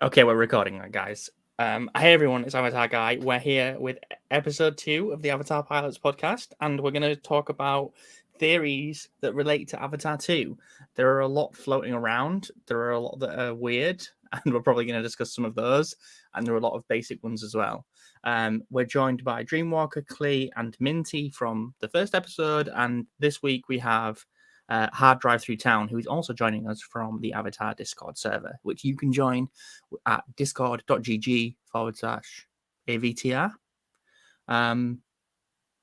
Okay, we're recording, guys. Hey everyone, it's Avatar Guy. We're here with episode 2 of the Avatar Pilots podcast, and we're going to talk about theories that relate to Avatar 2. There are a lot floating around, there are a lot that are weird, and we're probably going to discuss some of those, and there are a lot of basic ones as well. We're joined by Dreamwalker, Klee, and Minty from the first episode, and this week we have Hard Drive Through Town, who is also joining us from the Avatar Discord server, which you can join at discord.gg/AVTR.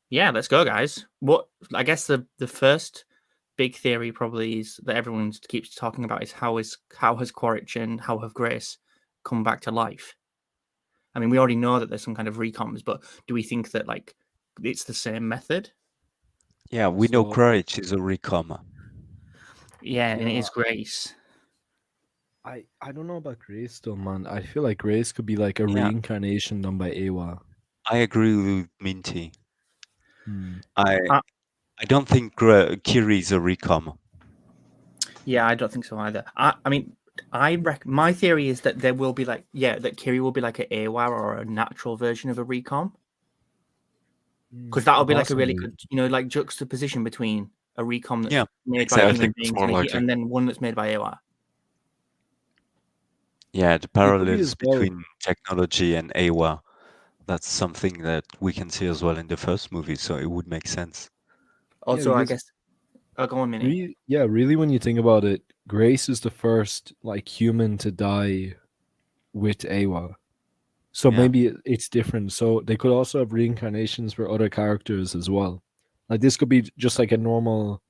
Yeah, let's go, guys. What I guess the first big theory probably is that everyone keeps talking about is how has Quaritch and how have Grace come back to life? I mean, we already know that there's some kind of recoms, but do we think that like it's the same method? Yeah, we know So, Quaritch is a recomer. Yeah, and it yeah, is Grace. I don't know about Grace though, man. I feel like Grace could be like a Yeah, reincarnation done by Awa. I agree with Minty. Hmm. I Uh, I don't think Kiri is a recomer. Yeah, I don't think so either. I mean, my theory is that there will be like, that Kiri will be like an AWAR or a natural version of a recom, because that'll be like a really Possibly. good, like juxtaposition between a recom that's Yeah, made by Yeah, I exactly. human think it's beings more likely. and then one that's made by AWAR. Yeah, the It could be parallels as well. between technology and AWA, that's something that we can see as well in the first movie, so it would make sense. Also, I because guess. Oh, go on, Minnie. really, when you think about it, Grace is the first like human to die with Awa. So Yeah. maybe it's different. So they could also have reincarnations for other characters as well. Like this could be just like a normal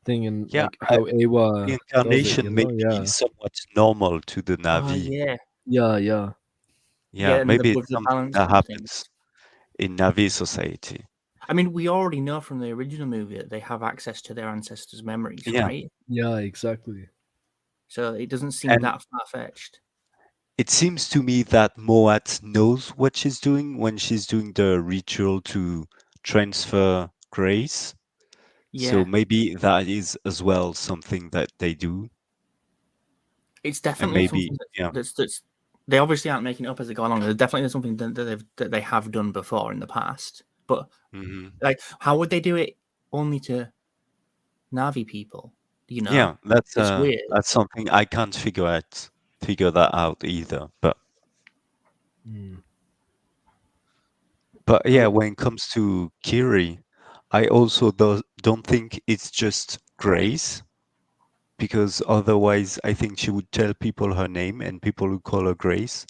thing in Yeah, like how Awa does it, reincarnation may be Yeah. somewhat normal to the Oh, Navi. yeah. Yeah. Yeah, And maybe with it's the something balance that and things. happens in Navi society. I mean, we already know from the original movie that they have access to their ancestors' memories, Yeah. right? Yeah, exactly. So it doesn't seem And that far fetched. it seems to me that Moat knows what she's doing when she's doing the ritual to transfer Grace. So Yeah, maybe that is as well something that they do. it's And definitely maybe, something yeah. that's they obviously aren't making it up as they go along. There's definitely something that they have done before in the past. But like, how would they do it only to Navi people? Yeah, It's weird. that's something I can't figure that out either. Mm. But yeah, when it comes to Kiri, I also don't think it's just Grace, because otherwise I think she would tell people her name and people would call her Grace.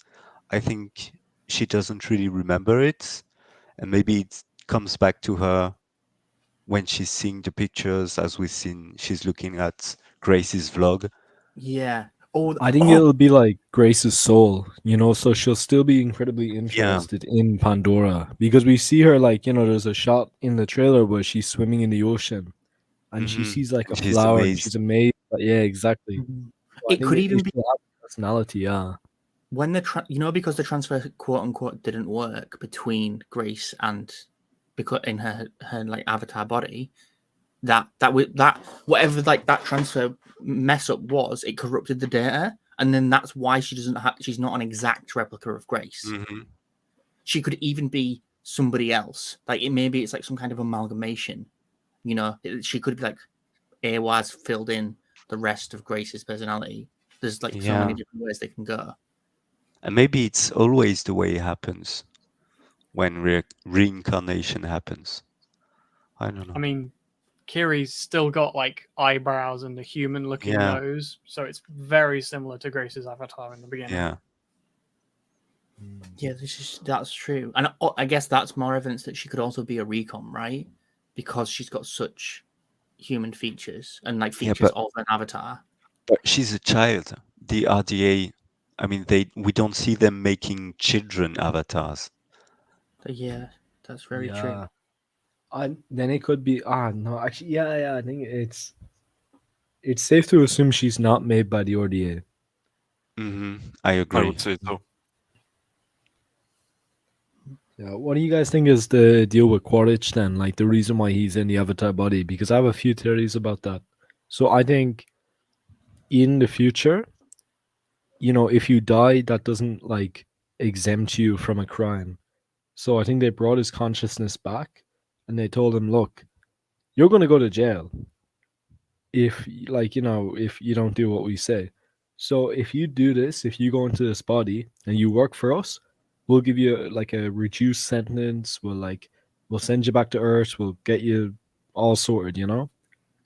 I think she doesn't really remember it, and maybe it comes back to her when she's seeing the pictures, as we've seen, she's looking at Grace's vlog. Yeah. Oh, I think it'll be like Grace's soul, so she'll still be incredibly interested in Pandora because we see her like, there's a shot in the trailer where she's swimming in the ocean and she sees like a She's flower and amazed. she's amazed. Yeah, exactly. So I it think could even be she'll have personality, yeah. when because the transfer quote unquote didn't work between Grace and because in her like avatar body, that whatever like that transfer mess up was, it corrupted the data, and then that's why she's not an exact replica of Grace. She could even be somebody else. Like maybe it's like some kind of amalgamation. She could be like Awa's filled in the rest of Grace's personality. There's like so many different ways they can go. And maybe it's always the way it happens when reincarnation happens. I don't know. I mean, Kiri's still got like eyebrows and a human-looking nose, so it's very similar to Grace's avatar in the beginning. Yeah. Yeah, that's true, and I guess that's more evidence that she could also be a recon, right? Because she's got such human features and like features of an avatar. But she's a child. The RDA, I mean, we don't see them making children avatars. Yeah, that's very true. Then it could be no, actually, yeah. I think it's safe to assume she's not made by the RDA. I agree. I would say so. Yeah, what do you guys think is the deal with Quaritch then? Like the reason why he's in the Avatar body? Because I have a few theories about that. So I think in the future, if you die, that doesn't like exempt you from a crime. So I think they brought his consciousness back, and they told him, "Look, you're going to go to jail if if you don't do what we say. So if you do this, if you go into this body and you work for us, we'll give you like a reduced sentence. We'll send you back to Earth. We'll get you all sorted.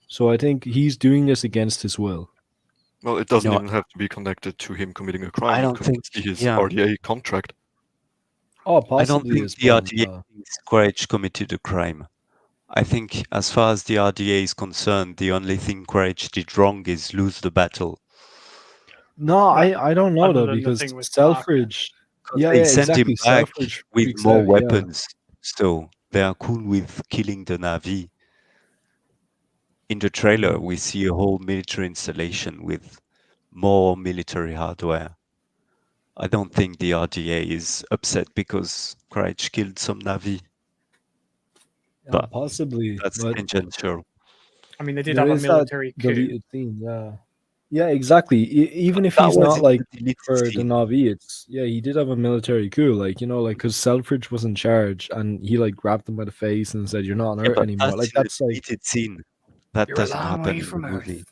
So I think he's doing this against his will. Well, it doesn't No, even have to be connected to him committing a I crime. It don't could think. just be his Yeah, RDA contract. Oh, I don't possibly think as the well. RDA thinks Quaritch committed a crime. I think, as far as the RDA is concerned, the only thing Quaritch did wrong is lose the battle. No, Right. I don't know Other though, than the because thing with Parker. Selfridge. 'Cause Yeah, they yeah, sent him exactly. back Selfridge with freaks more out. Yeah. weapons, so they are cool with killing the Na'vi. In the trailer, we see a whole military installation with more military hardware. I don't think the RDA is upset because Quaritch killed some Na'vi. But Possibly, that's but tangential. I mean, they did there have a is that military coup. deleted scene. Yeah, yeah, exactly. Even if That he's was not in like the deleted for the scene. Na'vi, he did have a military coup, because Selfridge was in charge and he like grabbed him by the face and said, "You're not on Yeah, Earth but anymore." that's Like in the that's like, deleted scene. That You're a doesn't long happen way in from the Earth. movie.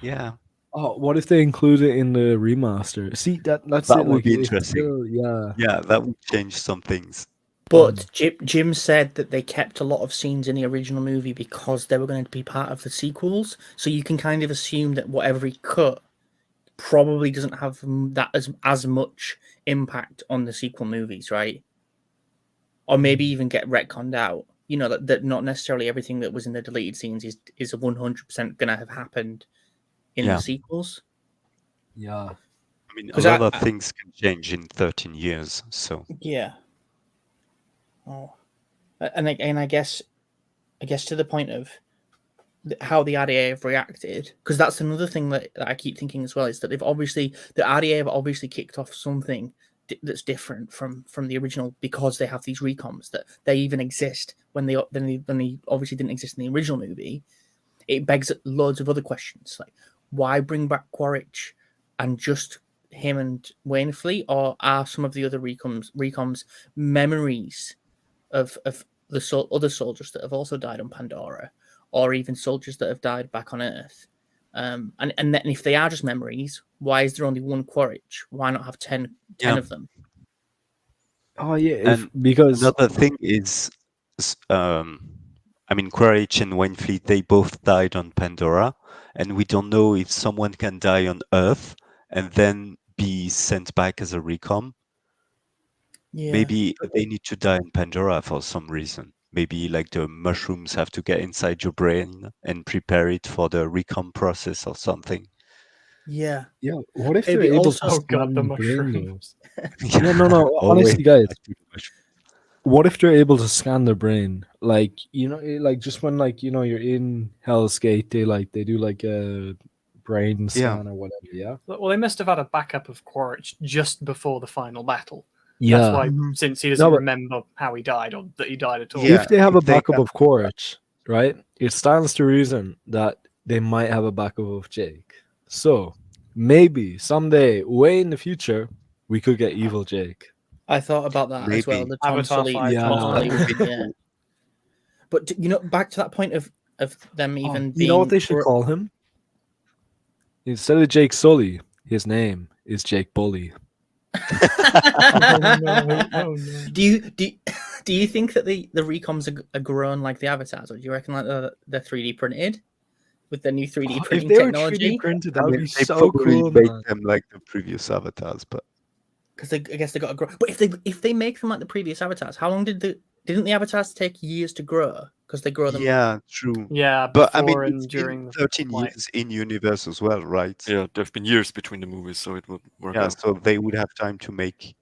Yeah, oh, what if they include it in the remaster? See, that's that it. would Like be it's interesting. still, yeah. Yeah, that would change some things. But Jim said that they kept a lot of scenes in the original movie because they were going to be part of the sequels. So you can kind of assume that whatever he cut probably doesn't have that as much impact on the sequel movies, right? Or maybe even get retconned out. That not necessarily everything that was in the deleted scenes is 100% going to have happened in Yeah. the sequels. Yeah. I mean, a 'Cause lot I- of things can change in 13 years, so Yeah. Oh, and I guess to the point of how the RDA have reacted, because that's another thing that I keep thinking as well, is that the RDA have obviously kicked off something that's different from the original, because they have these recoms that they even exist when they obviously didn't exist in the original movie. It begs loads of other questions, like why bring back Quaritch and just him and Waynfleet, or are some of the other recoms memories of the other soldiers that have also died on Pandora, or even soldiers that have died back on Earth? And then if they are just memories, why is there only one Quaritch? Why not have 10 Yeah. of them? Oh yeah, And because another thing is, I mean, Quaritch and Waynfleet, they both died on Pandora, and we don't know if someone can die on Earth and then be sent back as a recom. Yeah. Maybe they need to die in Pandora for some reason. Maybe like the mushrooms have to get inside your brain and prepare it for the recom process or something. Yeah. yeah, what if they're Maybe able also- to Oh God, scan the the brain though? mushrooms. Yeah, no, always honestly, guys, has to be the mushroom. what if they're able to scan their brain? Like, just when you're in Hell's Gate, they do like a brain scan or whatever, yeah? Well, they must have had a backup of Quaritch just before the final battle. Yeah. That's why, Mhm. since he doesn't No, but- remember how he died or that he died at all. Yeah. If they have a if they backup can- of Quaritch, right, it stands to reason that they might have a backup of Jake. So maybe someday, way in the future, we could get evil Jake. I thought about that as well. Maybe. The Tom Avatar Sully, 5 Yeah. Tom Tom Sully That one, would be yeah. cool. But back to that point of them even being. You know what they should call him? Instead of Jake Sully, his name is Jake Bully. Oh no! Oh no! Do you think that the recoms are grown like the avatars, or do you reckon like they're 3D printed with the new 3D If printing they were technology? 3D printed, I that would mean, be they so probably cool, made man. them like the previous avatars, but Because I guess they got to grow. But if they make them like the previous avatars, how long didn't the avatars take years to grow? Because they grow them. yeah, true. Yeah, But I before mean, and it's been during the 13 flight. years in universe as well, right? Yeah, there have been years between the movies, so it would work Yeah, out. so they would have time to make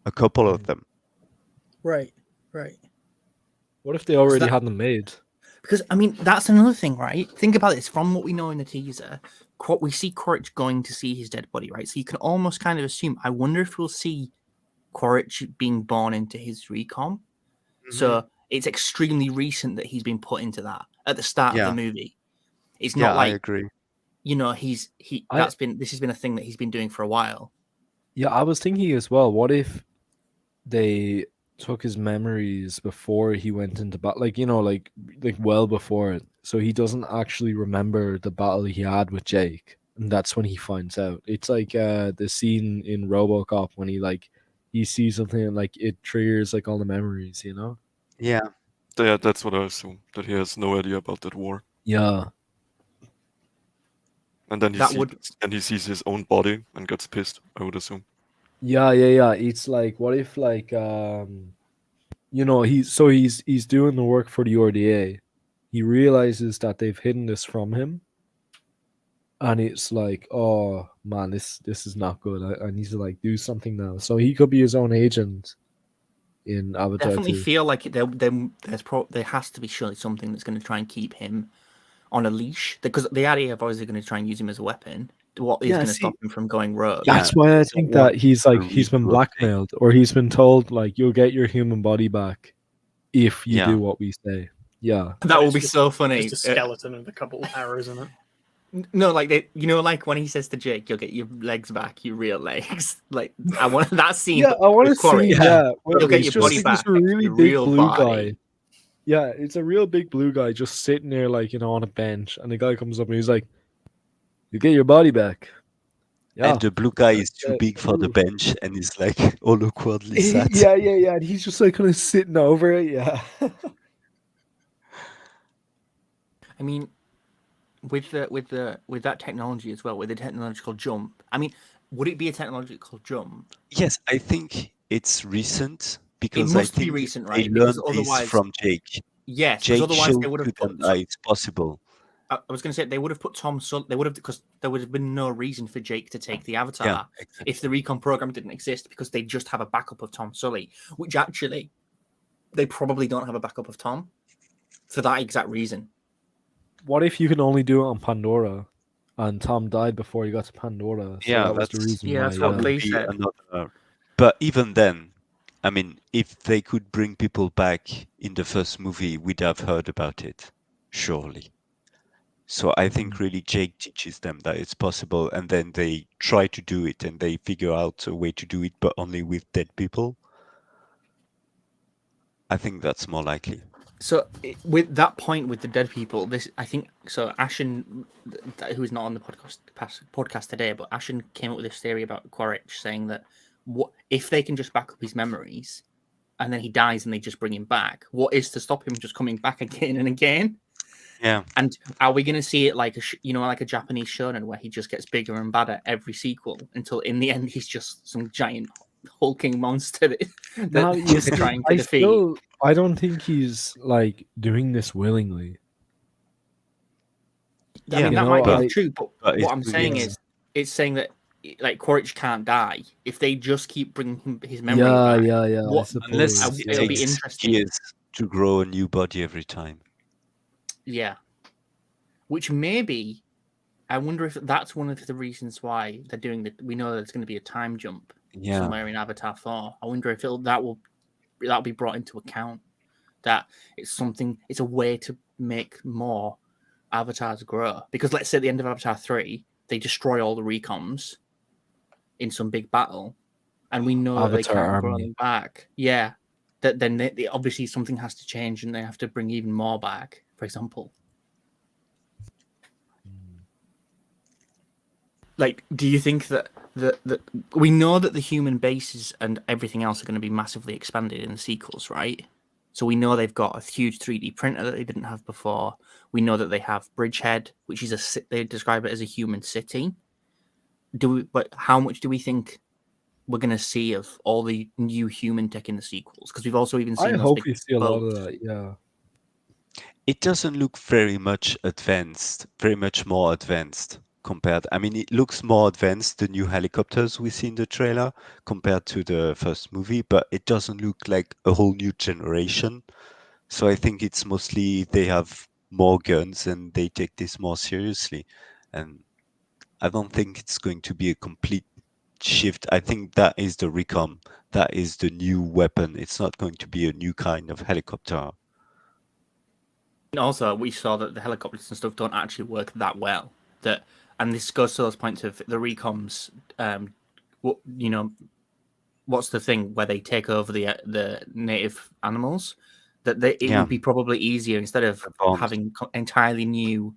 a couple of them. Right. What if they already that- had them made? Because I mean, that's another thing, right? Think about this. From what we know in the teaser, we see Quaritch going to see his dead body, right? So you can almost kind of assume. I wonder if we'll see Quaritch being born into his recom. So it's extremely recent that he's been put into that at the start of Yeah. the movie. It's Yeah, not I like agree. this has been a thing that he's been doing for a while. Yeah, I was thinking as well, what if they took his memories before he went into battle, like, like well before it, so he doesn't actually remember the battle he had with Jake, and that's when he finds out. It's like the scene in RoboCop when he sees something and like it triggers like all the memories, Yeah. Yeah, that's what I assume. That he has no idea about that war, Yeah. and then That would he sees his own body and gets pissed. I would assume. Yeah. It's like, what if he's doing the work for the RDA. He realizes that they've hidden this from him, and it's like, oh man, this is not good. I need to like do something now. So he could be his own agent in Avatar definitely 2. feel like there has to be surely something that's going to try and keep him on a leash, because the idea of obviously going to try and use him as a weapon. What is Yeah, going to see, stop him from going rogue? That's Yeah, why I I think don't that he's want been to blackmailed, or he's been told like, you'll get your human body back if you Yeah. do what we say. Yeah. That will It's be just- so funny. Just a skeleton with a couple of arrows in it. No, like like when he says to Jake, "You'll get your legs back, your real legs." Like I want that scene. Yeah, I want to with Quaritch. see. Yeah, where You'll get it's your body just back, this really your big real blue body. guy. Yeah, it's a real big blue guy just sitting there, like, on a bench, and the guy comes up and he's like, "You get your body back." Yeah, And the blue guy is too Yeah, big for the ooh. bench and is like all awkwardly sat. yeah. And he's just like kind of sitting over it. Yeah. I mean, with that technology as well, with the technological jump. I mean, would it be a technological jump? Yes, I think it's recent It because I must be think recent, they right? Because learned this otherwise, from Jake. yes, because Jake otherwise they showed would to have them put. that it's possible. I was going to say they would have put Tom Sully. They would have, because there would have been no reason for Jake to take the Avatar Yeah, exactly. if the recon program didn't exist, because they just have a backup of Tom Sully, which actually they probably don't have a backup of Tom for that exact reason. What if you can only do it on Pandora, and Tom died before he got to Pandora? So Yeah, that was the that's reason Yeah, why. that's that what would Lee be said. another. But even then, I mean, if they could bring people back in the first movie, we'd have heard about it, surely. So I think really Jake teaches them that it's possible, and then they try to do it, and they figure out a way to do it, but only with dead people. I think that's more likely. So with that point with the dead people, this I think so. Ashen, who's not on the podcast today, but Ashen came up with this theory about Quaritch, saying that what if they can just back up his memories, and then he dies and they just bring him back? What is to stop him just coming back again and again? Yeah. And are we going to see it like like a Japanese shonen where he just gets bigger and badder every sequel until in the end he's just some giant hulking monster that Now, they're trying to defeat? I don't think he's like doing this willingly. I mean, Yeah, that might but- be true, but but what I'm it's- saying yeah. is, it's saying that like Quaritch can't die if they just keep bringing his memory Yeah, back. yeah. I What- Unless suppose. it it'll be takes interesting. years to grow a new body every time. Yeah, which maybe I wonder if that's one of the reasons why they're doing that. We know there's going to be a time jump Yeah. somewhere in Avatar 4. I wonder if that'll be brought into account. That it's a way to make more avatars grow. Because let's say at the end of Avatar 3, they destroy all the recons in some big battle, and we know that they Avatar can't grow army. them back. Yeah, then they obviously something has to change, and they have to bring even more back. For example, like, do you think that we know that the human bases and everything else are going to be massively expanded in the sequels, right? So we know they've got a huge 3D printer that they didn't have before. We know that they have Bridgehead, which is they describe it as a human city. But how much do we think we're going to see of all the new human tech in the sequels? Because we've also even seen I those hope big we see a lot of boats. that. Yeah. It doesn't look very much advanced, very much more advanced compared. I mean, it looks more advanced, the new helicopters we see in the trailer, compared to the first movie, but it doesn't look like a whole new generation. So I think it's mostly they have more guns and they take this more seriously. And I don't think it's going to be a complete shift. I think that is the recon. That is the new weapon. It's not going to be a new kind of helicopter. And also, we saw that the helicopters and stuff don't actually work that well. And this goes to those points of the recoms what what's the thing where they take over the native animals? That it Yeah. would be probably easier instead of The bond. having entirely new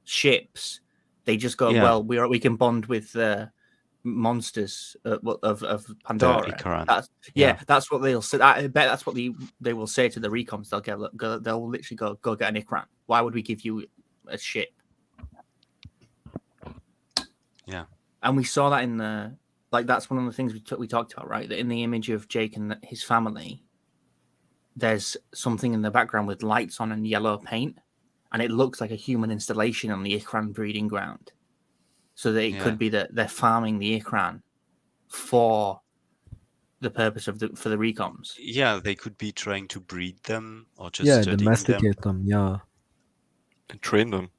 ships. They just go, Yeah. well, we can bond with the monsters of Pandora. Ikran. That's what they'll say. I bet that's what they will say to the recoms. They'll literally go get an Ikran. Why would we give you a ship? Yeah. And we saw that in the that's one of the things we talked about, right? That in the image of Jake and his family, there's something in the background with lights on and yellow paint, and it looks like a human installation on the Ikran breeding ground. So that it could be that they're farming the Ikran for the purpose of for the recoms. Yeah, they could be trying to breed them or just studying domesticate them. Yeah. And train them.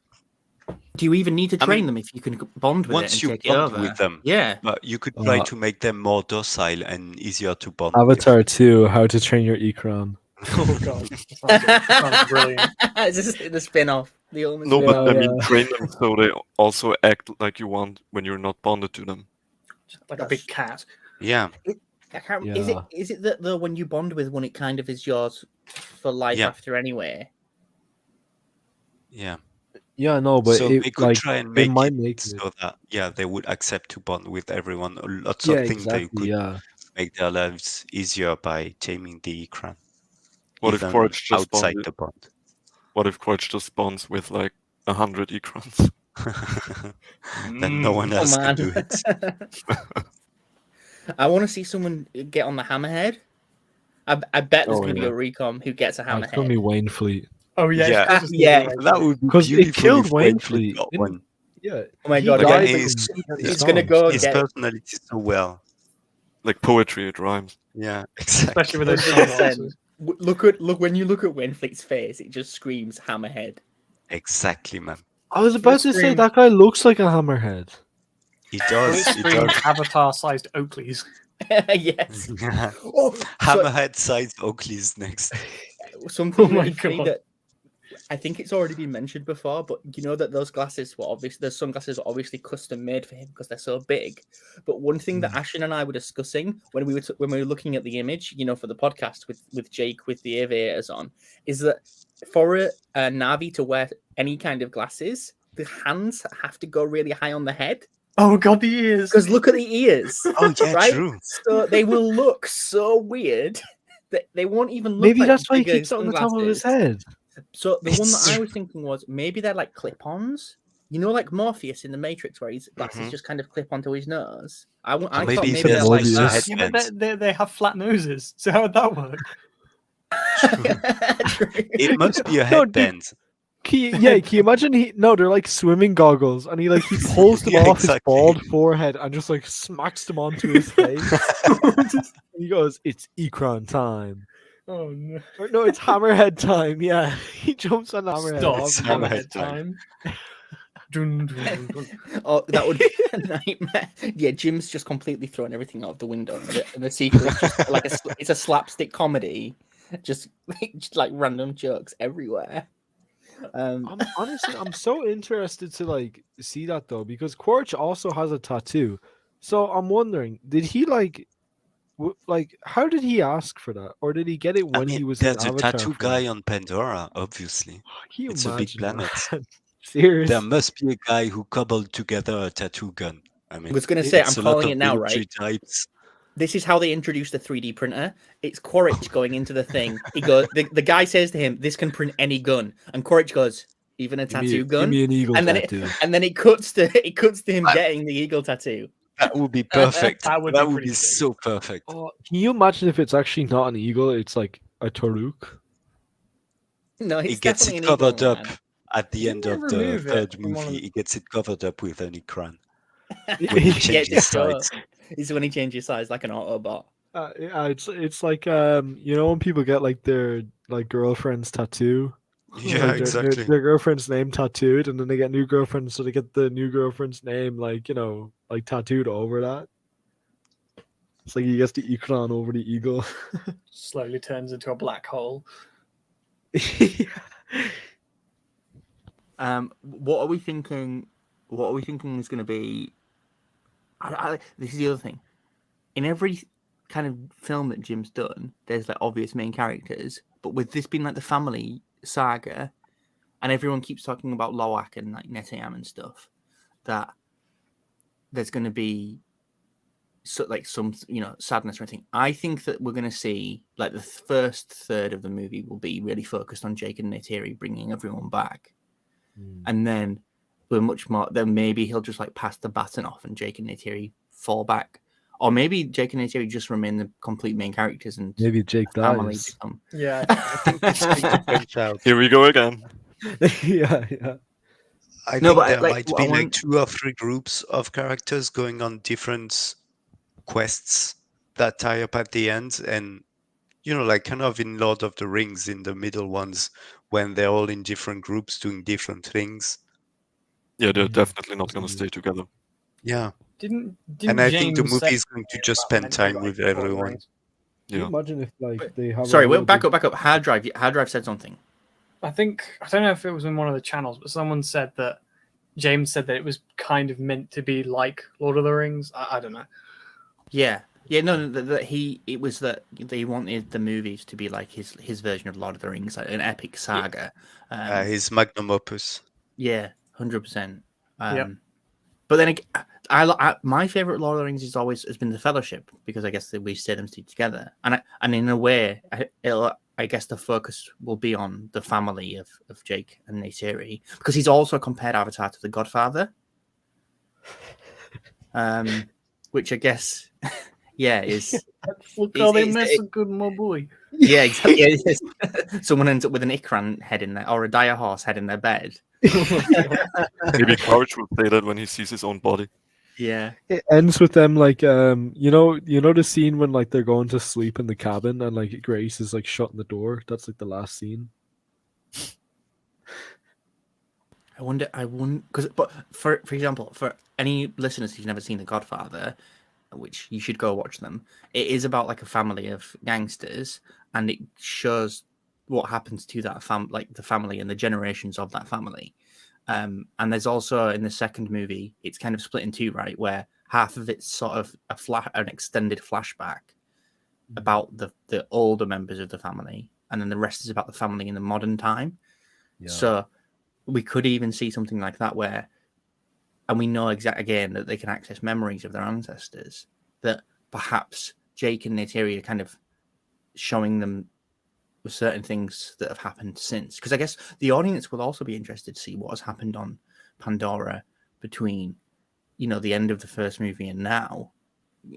Do you even need to train them if you can bond with once it and you take it bond over? with them, Yeah. but you could try to make them more docile and easier to bond Avatar 2, How to Train Your Ikran. Oh god, sounds brilliant. Is this the spin-off? The only No, but I Yeah, mean, yeah. train them so they also act like you want when you're not bonded to them. Like a big cat. Yeah. I can't, Yeah. Is it that though when you bond with one, it kind of is yours for life after anyway? Yeah. Yeah, no, but so it, they could try and make might it make so that they would accept to bond with everyone. Lots of things they could make their lives easier by taming the Ikran. What if Quaritch just outside the bond? What if Quaritch just bonds with like 100 Ikrans? Then no one else can do it. I want to see someone get on the hammerhead. I bet there's going to be a recom who gets a hammerhead. It's going to be Wainfleet. Oh yeah, yeah. That would be Because it beautiful killed if Wainfleet. got one. Yeah. Oh my god, Again, he's going to go his get personality so well. Like poetry, it rhymes. Yeah, exactly. especially with those 100%. sunglasses. Look when you look at Wainfleet's face, it just screams hammerhead. Exactly, man. I was about to say scream- that guy looks like a hammerhead. He does. He Scream does. Avatar-sized Oakleys. Yes. Oh, Hammerhead size Oakley's next. something Oh my really funny God. that I think it's already been mentioned before, but you know that those glasses were obviously those sunglasses were obviously custom made for him because they're so big. But one thing that Ashton and I were discussing when we were looking at the image, for the podcast with Jake with the aviators on, is that for a Navi to wear any kind of glasses, the hands have to go really high on the head. Oh god, the ears. Because look at the ears. Oh yeah, right? true. So they will look so weird that they won't even look. Maybe like that's why he bigger keeps it on the top of his sunglasses. head. So the one that I It's was thinking was maybe they're like clip-ons. Like Morpheus in the Matrix, where his glasses just kind of clip onto his nose. I thought maybe maybe they're they're like Morpheus. that. Yeah, but they have flat noses. So how would that work? True. It must be a No, dude. headband. Can you imagine they're like swimming goggles, and he pulls them Yeah, off exactly. his bald forehead and just smacks them onto his face. He goes, "It's Ikran time." Oh no. Or, no, it's Hammerhead time. Yeah, he jumps on Hammerhead. Stop. It's Hammerhead Hammerhead time. time. Dun, dun, dun. Oh, that would be a nightmare. Yeah, Jim's just completely thrown everything out of the window. And the sequel is just like it's a slapstick comedy, just like random jokes everywhere. I'm so interested to see that though, because Quaritch also has a tattoo. So I'm wondering, did he how did he ask for that, or did he get it when he was there's in a Avatar tattoo for guy it? on Pandora, obviously. Can you It's a big imagine planet. that? Seriously. There must be a guy who cobbled together a tattoo gun. I mean, I was going to say, I'm it's a lot calling of it now, military right? types. This is how they introduced the 3D printer. It's Quaritch going into the thing. He goes, the guy says to him, "This can print any gun," and Quaritch goes, "Even a tattoo gun?" Give me an eagle and then tattoo. it cuts to him getting the eagle tattoo. That would be perfect. That would that be would pretty be sick. so perfect. Oh, can you imagine if it's actually not an eagle? It's like a Taruk. No, He it's gets definitely it an eagle, covered up man. at the end of the remove it third from one of movie. the- He gets it covered up with an Ikran. When Yeah, he changes just so. sides. It's when he changes size like an Autobot. Yeah, it's like when people get their girlfriend's tattoo. Yeah, Their exactly. girlfriend's name tattooed, and then they get new girlfriends, so they get the new girlfriend's name tattooed over that. It's like he gets the Ikran over the eagle. Slowly turns into a black hole. What are we thinking? What are we thinking is going to be? This is the other thing. in every kind of film that Jim's done, there's like obvious main characters, but with this being like the family saga, and everyone keeps talking about Loak and like Neteyam and stuff, that there's going to be some sadness or anything. I think that we're going to see like the first third of the movie will be really focused on Jake and Neytiri bringing everyone back, and then we're much more. Then maybe he'll just like pass the baton off, and Jake and Neytiri fall back, or maybe Jake and Neytiri just remain the complete main characters, and maybe Jake family dies. become. Yeah, Here we go again. yeah. I No, think but there like, might I be like want- 2 or 3 groups of characters going on different quests that tie up at the end, and like kind of in Lord of the Rings in the middle ones when they're all in different groups doing different things. Yeah, they're definitely not going to stay together. Yeah, didn't and I think the James movie say is going to just about spend meant to be time like with Lord of the everyone. Rings? Can you Yeah. imagine if like they have? Sorry, a wait, real back big- up. Hard Drive. Hard Drive said something. I don't know if it was in one of the channels, but someone said that James said that it was kind of meant to be like Lord of the Rings. I don't know. Yeah, no, it was that they wanted the movies to be like his version of Lord of the Rings, like an epic saga. His magnum opus. Yeah, 100%. Yep. But then I my favorite Lord of the Rings has been the Fellowship, because I guess we stay them together, and in a way, I guess the focus will be on the family of Jake and Neytiri, because he's also compared Avatar to The Godfather, which I guess, yeah, is Look how they it's- mess it- with good my boy. yeah, exactly. Yeah, it is. Someone ends up with an Ikran head in there, or a dire horse head in their bed. Maybe Courage will say that when he sees his own body. Yeah. It ends with them like you know the scene when like they're going to sleep in the cabin and like Grace is like shutting the door. That's like the last scene. I wonder, but for example, for any listeners who've never seen The Godfather, which you should go watch them, it is about like a family of gangsters, and it shows what happens to that like the family and the generations of that family. And there's also in the second movie, it's kind of split in two, right? Where half of it's sort of an extended flashback about the older members of the family, and then the rest is about the family in the modern time. Yeah. So we could even see something like that where, and we know again that they can access memories of their ancestors, that perhaps Jake and Neytiri are kind of showing them certain things that have happened since. Because I guess the audience will also be interested to see what has happened on Pandora between, the end of the first movie and now.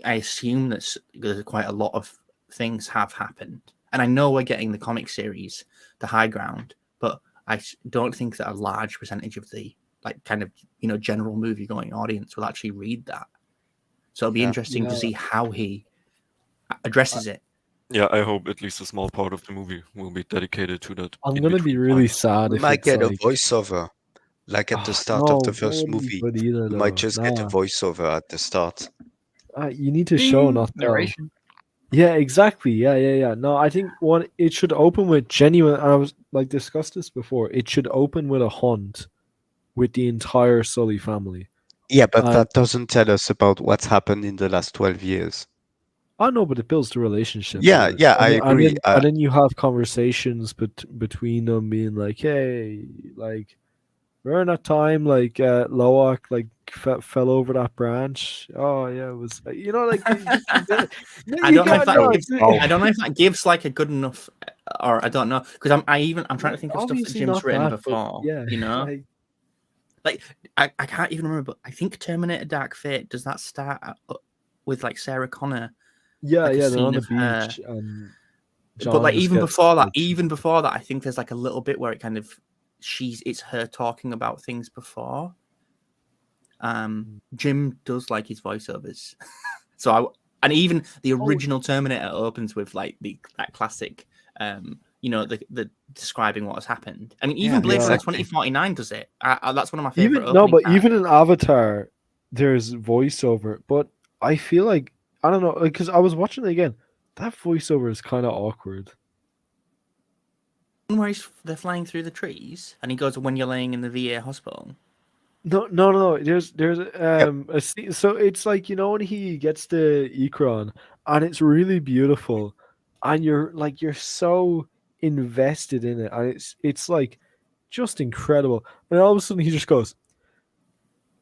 I assume that there's quite a lot of things have happened. And I know we're getting the comic series, The High Ground, but I don't think that a large percentage of the general movie going audience will actually read that. So it'll be interesting to see how he addresses it. Yeah, I hope at least a small part of the movie will be dedicated to that. I'm gonna be really sad We if might it's get like, a voiceover, like at the start no, of the that first wouldn't be movie. good either, We might though. just get a Nah. voiceover at the start. You need to show, not tell. narration. Yeah, exactly. Yeah. No, I think it should open with genuine. I was like discussed this before. It should open with a hunt with the entire Sully family. Yeah, but that doesn't tell us about what's happened in the last 12 years. I know, but it builds the relationship. Yeah, with it. yeah, I And agree. then you have conversations between them, being like, "Hey, like, remember that time like Loak like fell over that branch? Oh yeah, it was like, like I don't know if that gives like a good enough, or I don't know, because I'm trying to think of stuff that Jim's written before. Yeah, like I can't even remember, but I think Terminator Dark Fate, does that start with like Sarah Connor? Yeah, like a they're on scene the of her. beach. But John like just even gets before that, like, I think there's like a little bit where it kind of it's her talking about things before. Jim does like his voiceovers, and even the original Terminator opens with like that classic, the describing what has happened. I mean, even Blade Runner 2049 does it. That's one of my favorite. Even in Avatar, there's voiceover, but I feel like I don't know, because I was watching it again. That voiceover is kind of awkward. Where they're flying through the trees, and he goes, "When you're laying in the VA hospital." No. There's a scene. So it's like when he gets the Ikron, and it's really beautiful, and you're so invested in it, and it's like just incredible. And all of a sudden he just goes,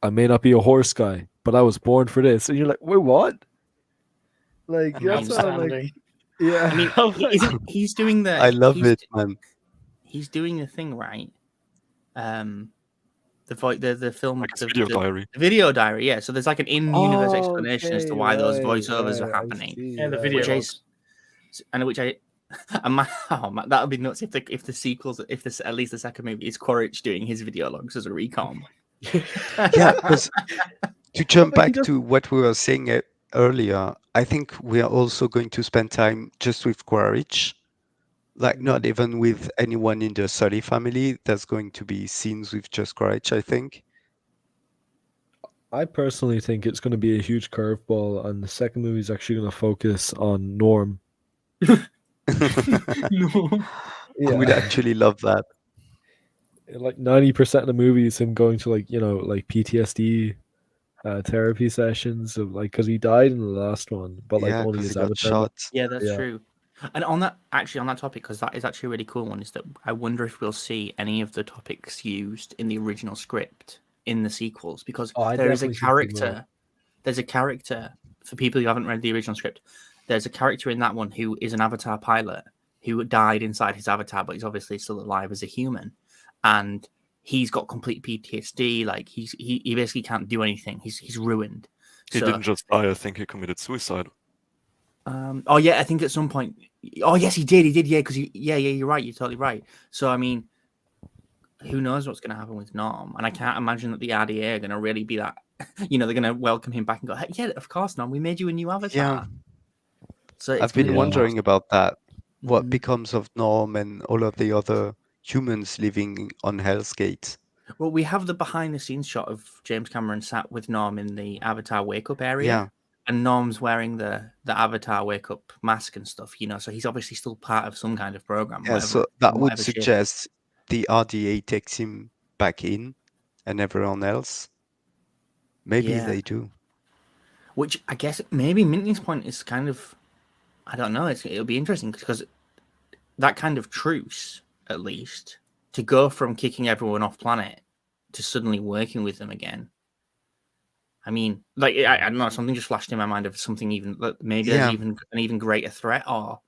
"I may not be a horse guy, but I was born for this," and you're like, "Wait, what?" Like I that's mean, what I'm like. Outstanding. Yeah, I mean, I'm like, he's doing the. I love he's, it, man. He's doing the thing right. The film, Like his video diary. the video diary. Yeah, so there's like an in-universe oh, explanation as to okay, why those right, voiceovers are right, I happening. see, Yeah, the right. video Which I, logs. and which I, that would be nuts if the sequels, if this at least the second movie is Quaritch doing his video logs as a recom. Yeah, because to jump but he back does- to what we were saying earlier, I think we are also going to spend time just with Quaritch, like not even with anyone in the Sully family. There's going to be scenes with just Quaritch, I think. I personally think it's going to be a huge curveball, and the second movie is actually going to focus on Norm. I would actually love that. Like 90% of the movie is him going to like PTSD therapy sessions of because he died in the last one, but Yeah, only because his he got avatar. shot. Yeah, that's Yeah. true. And on that topic, because that is actually a really cool one, is that I wonder if we'll see any of the topics used in the original script in the sequels, because Oh, I there is a definitely think we will. character. There's a character, for people who haven't read the original script. There's a character in that one who is an Avatar pilot who died inside his avatar, but he's obviously still alive as a human, and he's got complete PTSD. Like he basically can't do anything. He's ruined. He didn't just die. I think he committed suicide. Oh yeah, I think at some point. Oh yes, he did. Yeah, because you're right. You're totally right. So I mean, who knows what's going to happen with Norm? And I can't imagine that the RDA are going to really be that. They're going to welcome him back and go, hey, "Yeah, of course, Norm. We made you a new avatar." Yeah. So I've been wondering about that. What Mhm. becomes of Norm and all of the other humans living on Hell's Gate? Well, we have the behind-the-scenes shot of James Cameron sat with Norm in the Avatar wake-up area. Yeah. And Norm's wearing the Avatar wake-up mask and stuff, so he's obviously still part of some kind of program. Yeah, so that would suggest the RDA takes him back in and everyone else. Maybe they do. Which I guess maybe Minty's point is kind of, I don't know, it'll be interesting because that kind of truce, at least, to go from kicking everyone off planet to suddenly working with them again. I mean, like I don't know, something just flashed in my mind of something even maybe there's even an even greater threat, or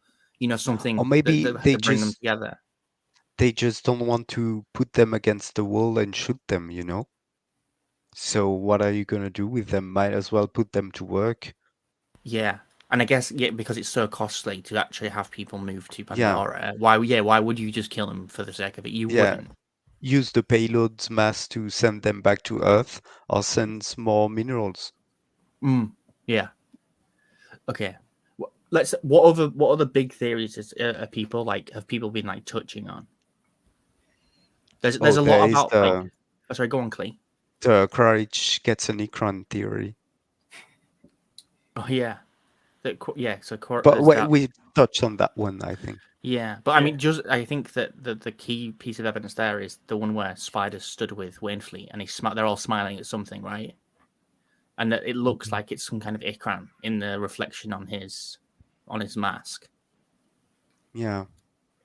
something, or maybe they bring them together. They just don't want to put them against the wall and shoot them, So what are you gonna do with them? Might as well put them to work. Yeah, and I guess because it's so costly to actually have people move to Pandora. Why would you just kill them for the sake of it? You wouldn't. Use the payload's mass to send them back to Earth, or send more minerals. Yeah. Okay. What other big theories have people been touching on? There's a lot about sorry, go on, Clee. The Quaritch gets an Ikran theory. Oh yeah. But we touched on that one, I think. Yeah, but I mean, I think that the key piece of evidence there is the one where Spider stood with Wainfleet, and they're all smiling at something, right? And that it looks like it's some kind of Ikran in the reflection on his mask. Yeah.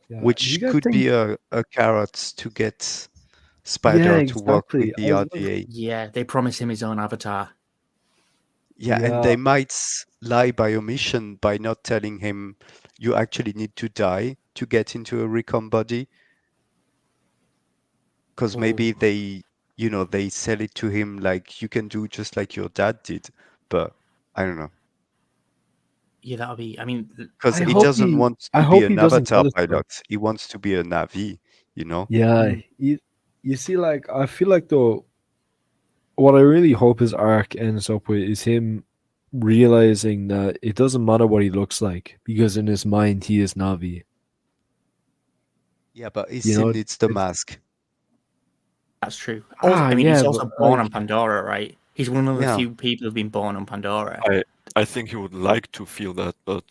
Which could be a carrot to get Spider to work with the RDA. Yeah, they promise him his own avatar. Yeah, and they might lie by omission by not telling him you actually need to die to get into a recon body. Because maybe they sell it to him like you can do just like your dad did. But I don't know. Yeah, that'll be. I mean, because he doesn't want to be an Avatar pilot. He wants to be a Na'vi. Yeah, you see, like I feel like though, what I really hope his arc ends up with is him realizing that it doesn't matter what he looks like because in his mind he is Na'vi. Yeah, but he still needs the mask. That's true. I mean, he's also born on Pandora, right? He's one of the few people who've been born on Pandora. I think he would like to feel that, but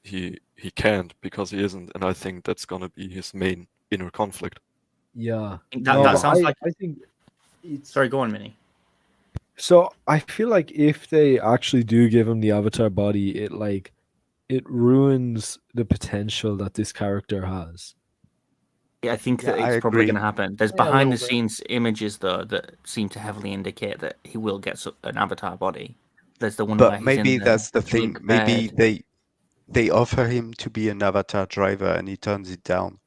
he can't because he isn't, and I think that's gonna be his main inner conflict. Yeah, that sounds like. I think Sorry, go on, Minnie. So I feel like if they actually do give him the avatar body, it ruins the potential that this character has. Yeah, I think Yeah, that I it's probably going to agree. happen. There's Yeah, a behind the little bit. scenes images though that seem to heavily indicate that he will get an avatar body. There's the one where But he's maybe in that's the drunk thing. Maybe bed. they offer him to be an avatar driver and he turns it down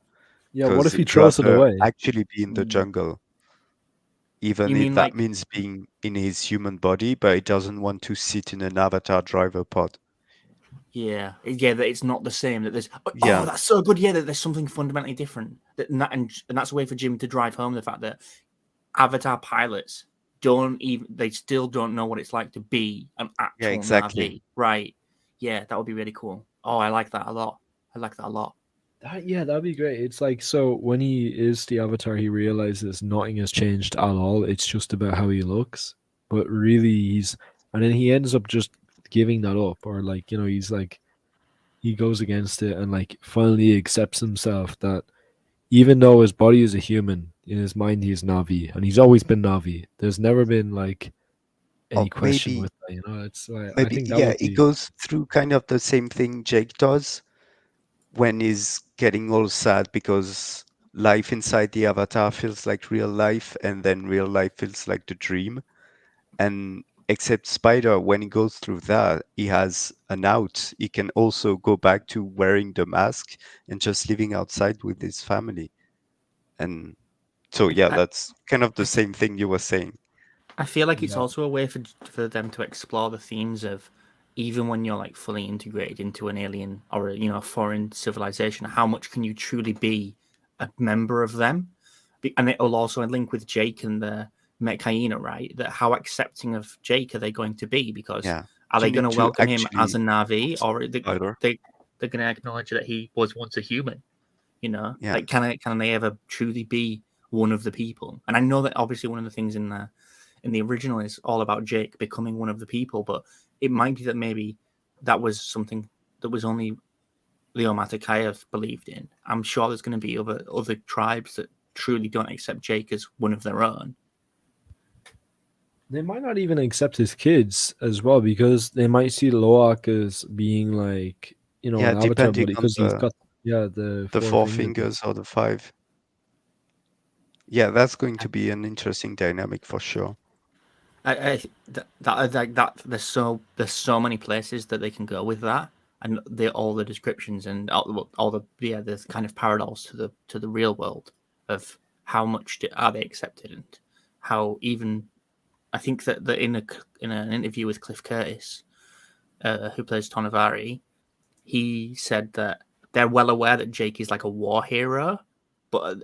Yeah, what because if he he'd throws it rather away? actually be in the Mm. jungle, even You if mean that like means being in his human body, but he doesn't want to sit in an avatar driver pod. yeah, that it's not the same. That there's Yeah. that's so good. Yeah, that there's something fundamentally different. And that's a way for Jim to drive home the fact that avatar pilots they still don't know what it's like to be an actual exactly. Na'vi. Right. Yeah, that would be really cool. Oh, I like that a lot. That'd be great. It's like, so when he is the avatar, he realizes nothing has changed at all. It's just about how he looks. But really, and then he ends up just giving that up, or like, he's like, he goes against it and like finally accepts himself that even though his body is a human, in his mind he is Navi, and he's always been Navi. There's never been like any Or question maybe with that. It's like, I maybe think that yeah, would it be. goes through kind of the same thing Jake does when he's getting all sad because life inside the avatar feels like real life and then real life feels like the dream. And except Spider, when he goes through that, he has an out. He can also go back to wearing the mask and just living outside with his family. And so yeah, I- that's kind of the same thing you were saying. I feel like it's Yeah. also a way for them to explore the themes of even when you're like fully integrated into an alien or a foreign civilization, how much can you truly be a member of them? And it will also link with Jake and the Metkayina, right? That how accepting of Jake are they going to be? Because Yeah. are they You going need to to welcome him as a actually Navi, or are Either. they're going to acknowledge that he was once a human? Yeah. Like can they ever truly be one of the people? And I know that obviously one of the things in the original is all about Jake becoming one of the people, but it might be that maybe that was something that was only the Omaticaya believed in. I'm sure there's going to be other tribes that truly don't accept Jake as one of their own. They might not even accept his kids as well, because they might see Loak as being like, Yeah, an avatar depending body, on because he's got the the four four fingers. fingers or the five. Yeah, that's going to be an interesting dynamic for sure. That there's so many places that they can go with that, and all the descriptions and all the kind of parallels to the real world of how much are they accepted, and how even I think that in an interview with Cliff Curtis, who plays Tonavari, he said that they're well aware that Jake is like a war hero,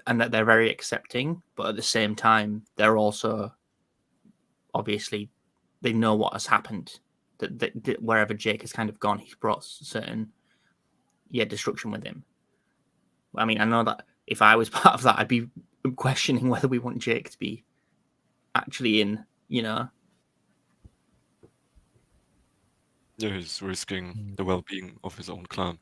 and that they're very accepting, but at the same time they're also obviously they know what has happened. That wherever Jake has kind of gone, he's brought certain destruction with him. I mean, I know that if I was part of that, I'd be questioning whether we want Jake to be actually in. Yeah, he's risking the well-being of his own clan.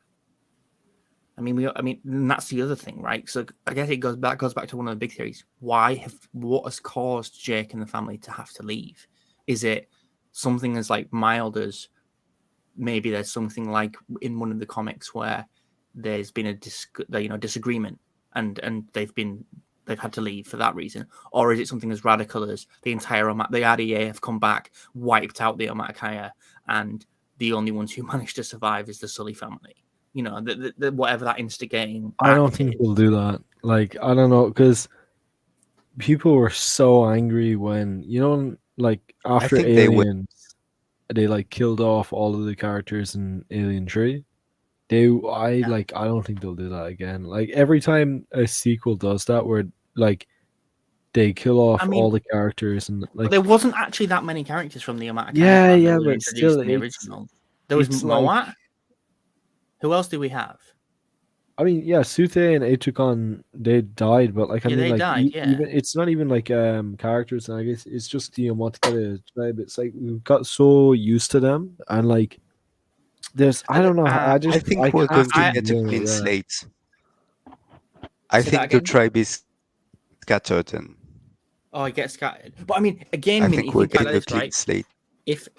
I mean, that's the other thing, right? So I guess it goes back to one of the big theories. What has caused Jake and the family to have to leave? Is it something as like mild as maybe there's something like in one of the comics where there's been a disagreement and they've had to leave for that reason, or is it something as radical as the RDA have come back, wiped out the Omaticaya, and the only ones who managed to survive is the Sully family? Whatever that instigating. I don't think they'll do that. Like, I don't know, because people were so angry when, like after think they would. Aliens, they like killed off all of the characters in Alien 3. I don't think they'll do that again. Like every time a sequel does that, where like they kill off all the characters, and like there wasn't actually that many characters from the Omaticaya yeah, that were but introduced still, in the original. There was Moat. Who else do we have? I mean, yeah, Sute and Etukon, they died, but like I mean, they like died, even it's not even like characters. And I guess it's just the Omaticaya tribe. It's like we've got so used to them, and like there's I don't know. I think we're going to get a clean slate. I think the tribe is scattered, and Oh, it gets scattered. But I mean, again, I Mint, think you we're think about getting a this, clean right? slate.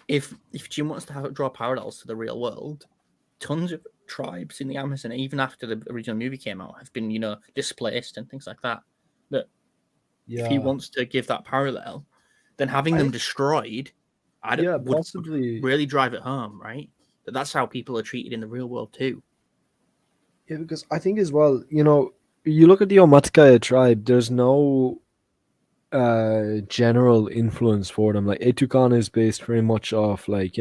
If Jim wants to draw parallels to the real world, tons of tribes in the Amazon, even after the original movie came out, have been displaced and things like that. But if he wants to give that parallel, then having them destroyed, would possibly. really drive it home, right? That's how people are treated in the real world too. Yeah, because I think as well, you look at the Omaticaya tribe, there's no general influence for them. Like Etukan is based very much off like,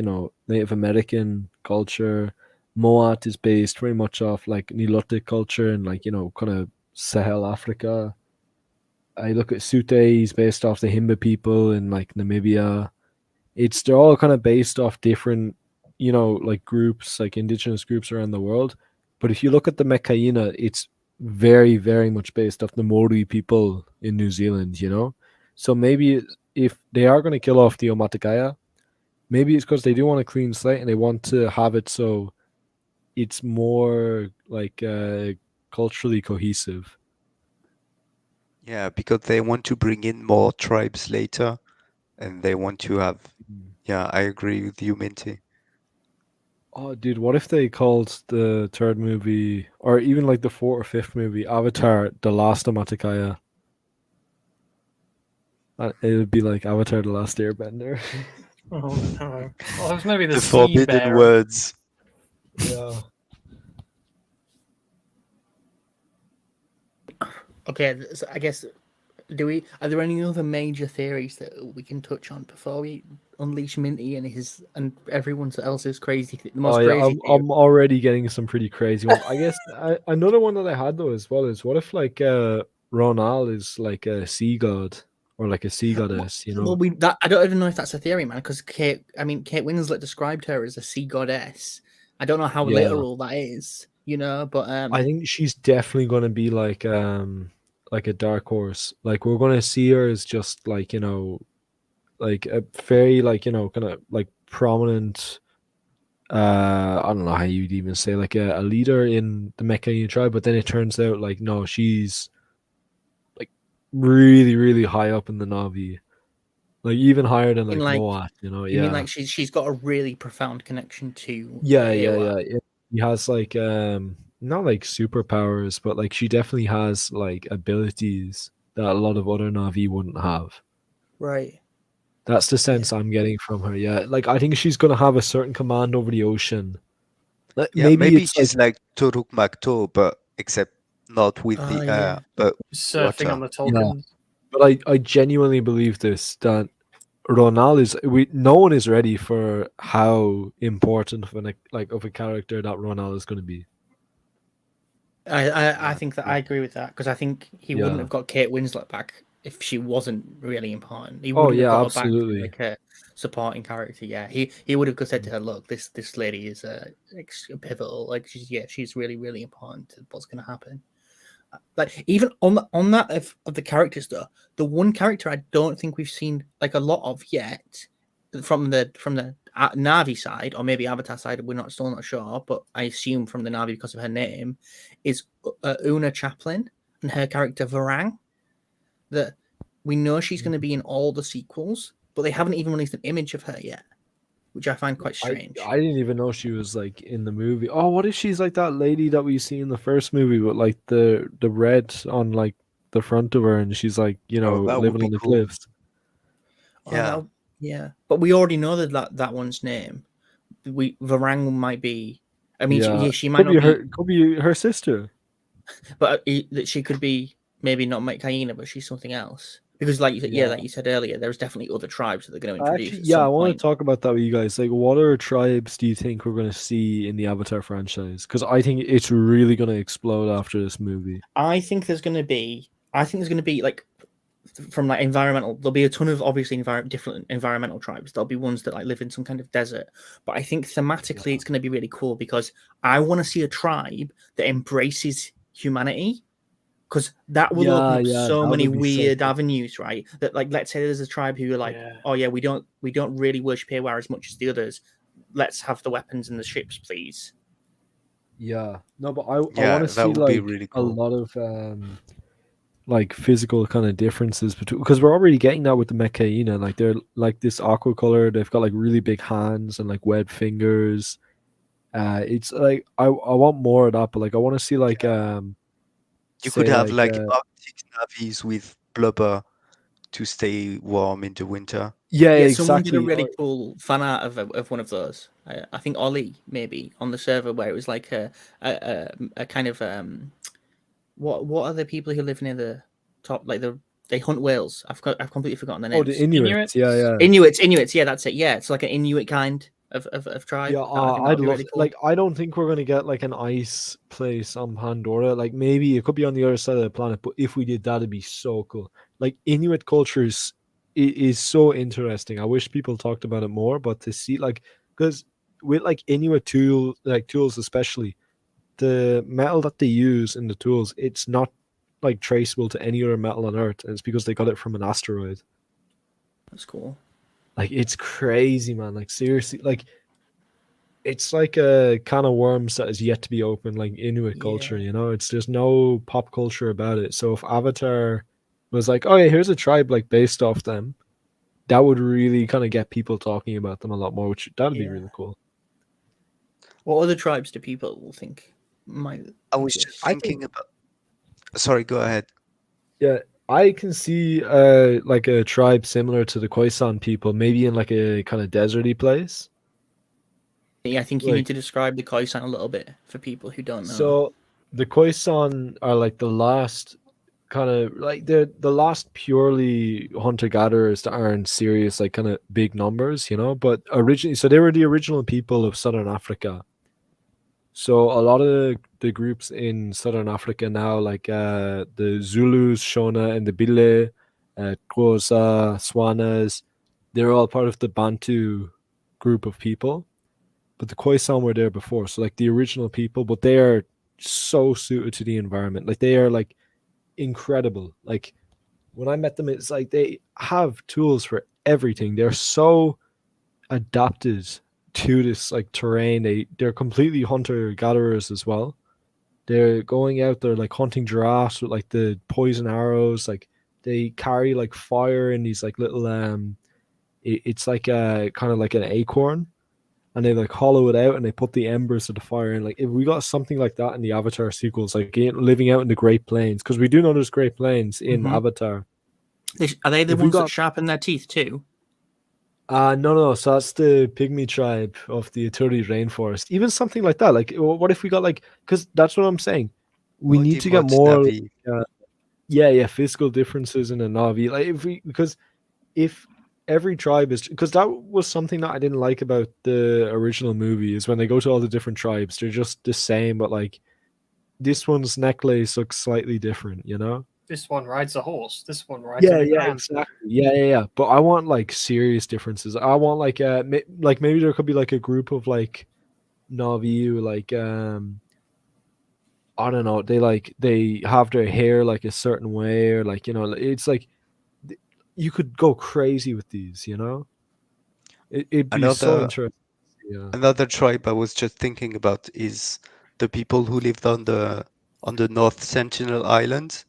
Native American culture. Moat is based very much off like Nilotic culture and like, kind of Sahel Africa. I look at Sute, he's based off the Himba people in like Namibia. They're all kind of based off different, like groups, like indigenous groups around the world. But if you look at the Mekaina, it's very, very much based off the Maori people in New Zealand, So maybe if they are going to kill off the Omaticaya, maybe it's because they do want a clean slate and they want to have it so it's more like culturally cohesive. Yeah, because they want to bring in more tribes later, and they want to have. Yeah, I agree with you, Minty. Oh, dude, what if they called the third movie, or even like the fourth or fifth movie, Avatar: The Last Omaticaya? It would be like Avatar: The Last Airbender. Oh no! Well, it was maybe the The sea forbidden bear. words. Yeah. Okay, so I guess are there any other major theories that we can touch on before we unleash Minty and everyone else's crazy the most crazy theory? I'm already getting some pretty crazy ones. I guess another one that I had though as well is what if like Ronal is like a sea god or like a sea goddess, Well, I don't even know if that's a theory, man. Because Kate Winslet described her as a sea goddess. I don't know how literal that is, but I think she's definitely gonna be like a dark horse. Like we're gonna see her as just like like a very like kind of like prominent. I don't know how you'd even say like a leader in the Mecca tribe, but then it turns out like no, she's like really really high up in the Navi, like even higher than like Moat. You mean like she's got a really profound connection to yeah. He has like not like superpowers, but like she definitely has like abilities that a lot of other Navi wouldn't have. Right. That's the sense I'm getting from her. Yeah, like I think she's gonna have a certain command over the ocean. Like, Yeah, maybe it's she's like Toruk Makto, but except not with the air, but surfing on the Yeah. Tolkiens. But I genuinely believe this that Ronal no one is ready for how important of a character that Ronal is going to be. I think that I agree with that because I think he wouldn't have got Kate Winslet back if she wasn't really important. He wouldn't have got absolutely. her back like a supporting character. Yeah, he would have said to her, "Look, this lady is a pivotal. Like she's really really important to what's going to happen." Like even on that of the characters though, the one character I don't think we've seen like a lot of yet from the Navi side or maybe Avatar side, we're still not sure, but I assume from the Navi because of her name is Una Chaplin and her character Varang. That we know she's going to be in all the sequels, but they haven't even released an image of her yet, which I find quite strange. I didn't even know she was like in the movie. Oh, what if she's like that lady that we see in the first movie with like the red on like the front of her, and she's like living on the cliffs. Yeah. Yeah, but we already know that one's name. Varang might be. I mean, she might could be her sister, but that she could be maybe not Mekaina, but she's something else. Because, like you said earlier, there's definitely other tribes that they're going to introduce. I want to talk about that with you guys. Like, what other tribes do you think we're going to see in the Avatar franchise? Because I think it's really going to explode after this movie. I think there's going to be like. From like environmental, there'll be a ton of obviously different environmental tribes. There'll be ones that like live in some kind of desert, but I think thematically it's going to be really cool because I want to see a tribe that embraces humanity, because that will open up so many weird avenues, right? That like let's say there's a tribe who are like, oh yeah, we don't really worship Haywire as much as the others. Let's have the weapons and the ships, please. Yeah, no, but I want to see like really cool. A lot of like physical kind of differences between, because we're already getting that with the Mechaina. Like they're like this aqua color. They've got like really big hands and like webbed fingers. It's like I want more of that, but like I want to see like You could say have like like Arctic navies with blubber to stay warm in the winter. yeah, Yeah, someone did a exactly. really cool fan art of one of those. I think Ollie maybe on the server where it was like a kind of what are the people who live near the top, like they hunt whales. I've completely forgotten the Oh, names. the Inuits. Yeah, yeah. Inuits. Yeah, that's it. Yeah, it's like an Inuit kind of tribe. Yeah, I think I'd that'd be love really cool. like I don't think we're gonna get like an ice place on Pandora. Like maybe it could be on the other side of the planet, but if we did that, it'd be so cool. Like Inuit cultures is so interesting. I wish people talked about it more, but to see like because with like Inuit tools especially, the metal that they use in the tools, it's not like traceable to any other metal on Earth, and it's because they got it from an asteroid. That's cool. Like it's crazy, man. Like seriously, like it's like a can of worms that is yet to be opened, like Inuit culture, Yeah. you know? It's there's no pop culture about it. So if Avatar was like, oh yeah, here's a tribe like based off them, that would really kind of get people talking about them a lot more, which that'd be Yeah. really cool. What other tribes do people think might I was just exist? thinking about. Sorry, go ahead. Yeah, I can see like a tribe similar to the Khoisan people, maybe in like a kind of deserty place. Yeah, I think you Like- need to describe the Khoisan a little bit for people who don't know. So the Khoisan are like the last kind of like they're the last purely hunter gatherers that aren't serious like kind of big numbers, you know. But originally, so they were the original people of Southern Africa. So a lot of the groups in Southern Africa now, like the Zulus, Shona, and the Bile, Xhosa, Swanas, they're all part of the Bantu group of people. But the Khoisan were there before, so like the original people, but they are so suited to the environment. Like they are like incredible. Like when I met them, it's like they have tools for everything. They're so adapted to this like terrain. They're completely hunter gatherers as well. They're going out there like hunting giraffes with like the poison arrows. Like they carry like fire in these like little it's like a kind of like an acorn, and they like hollow it out and they put the embers of the fire in. Like if we got something like that in the Avatar sequels, like living out in the Great Plains, because we do know there's Great Plains in Mhm. Avatar. Are they the If we ones that got- sharpen their teeth too? No. So that's the pygmy tribe of the Ituri rainforest. Even something like that. Like, what if we got like? Because that's what I'm saying. We need to get Modimod more. Navi. Yeah, physical differences in a Navi. Like if every tribe is, because that was something that I didn't like about the original movie is when they go to all the different tribes, they're just the same, but like this one's necklace looks slightly different, you know? This one rides a horse. This one rides a big man. Exactly. Yeah. But I want like serious differences. I want like like maybe there could be like a group of like Navi, like I don't know. They have their hair like a certain way, or like, you know, it's like you could go crazy with these, you know. It'd be so Another interesting. Yeah. another tribe I was just thinking about is the people who lived on the North Sentinel Island,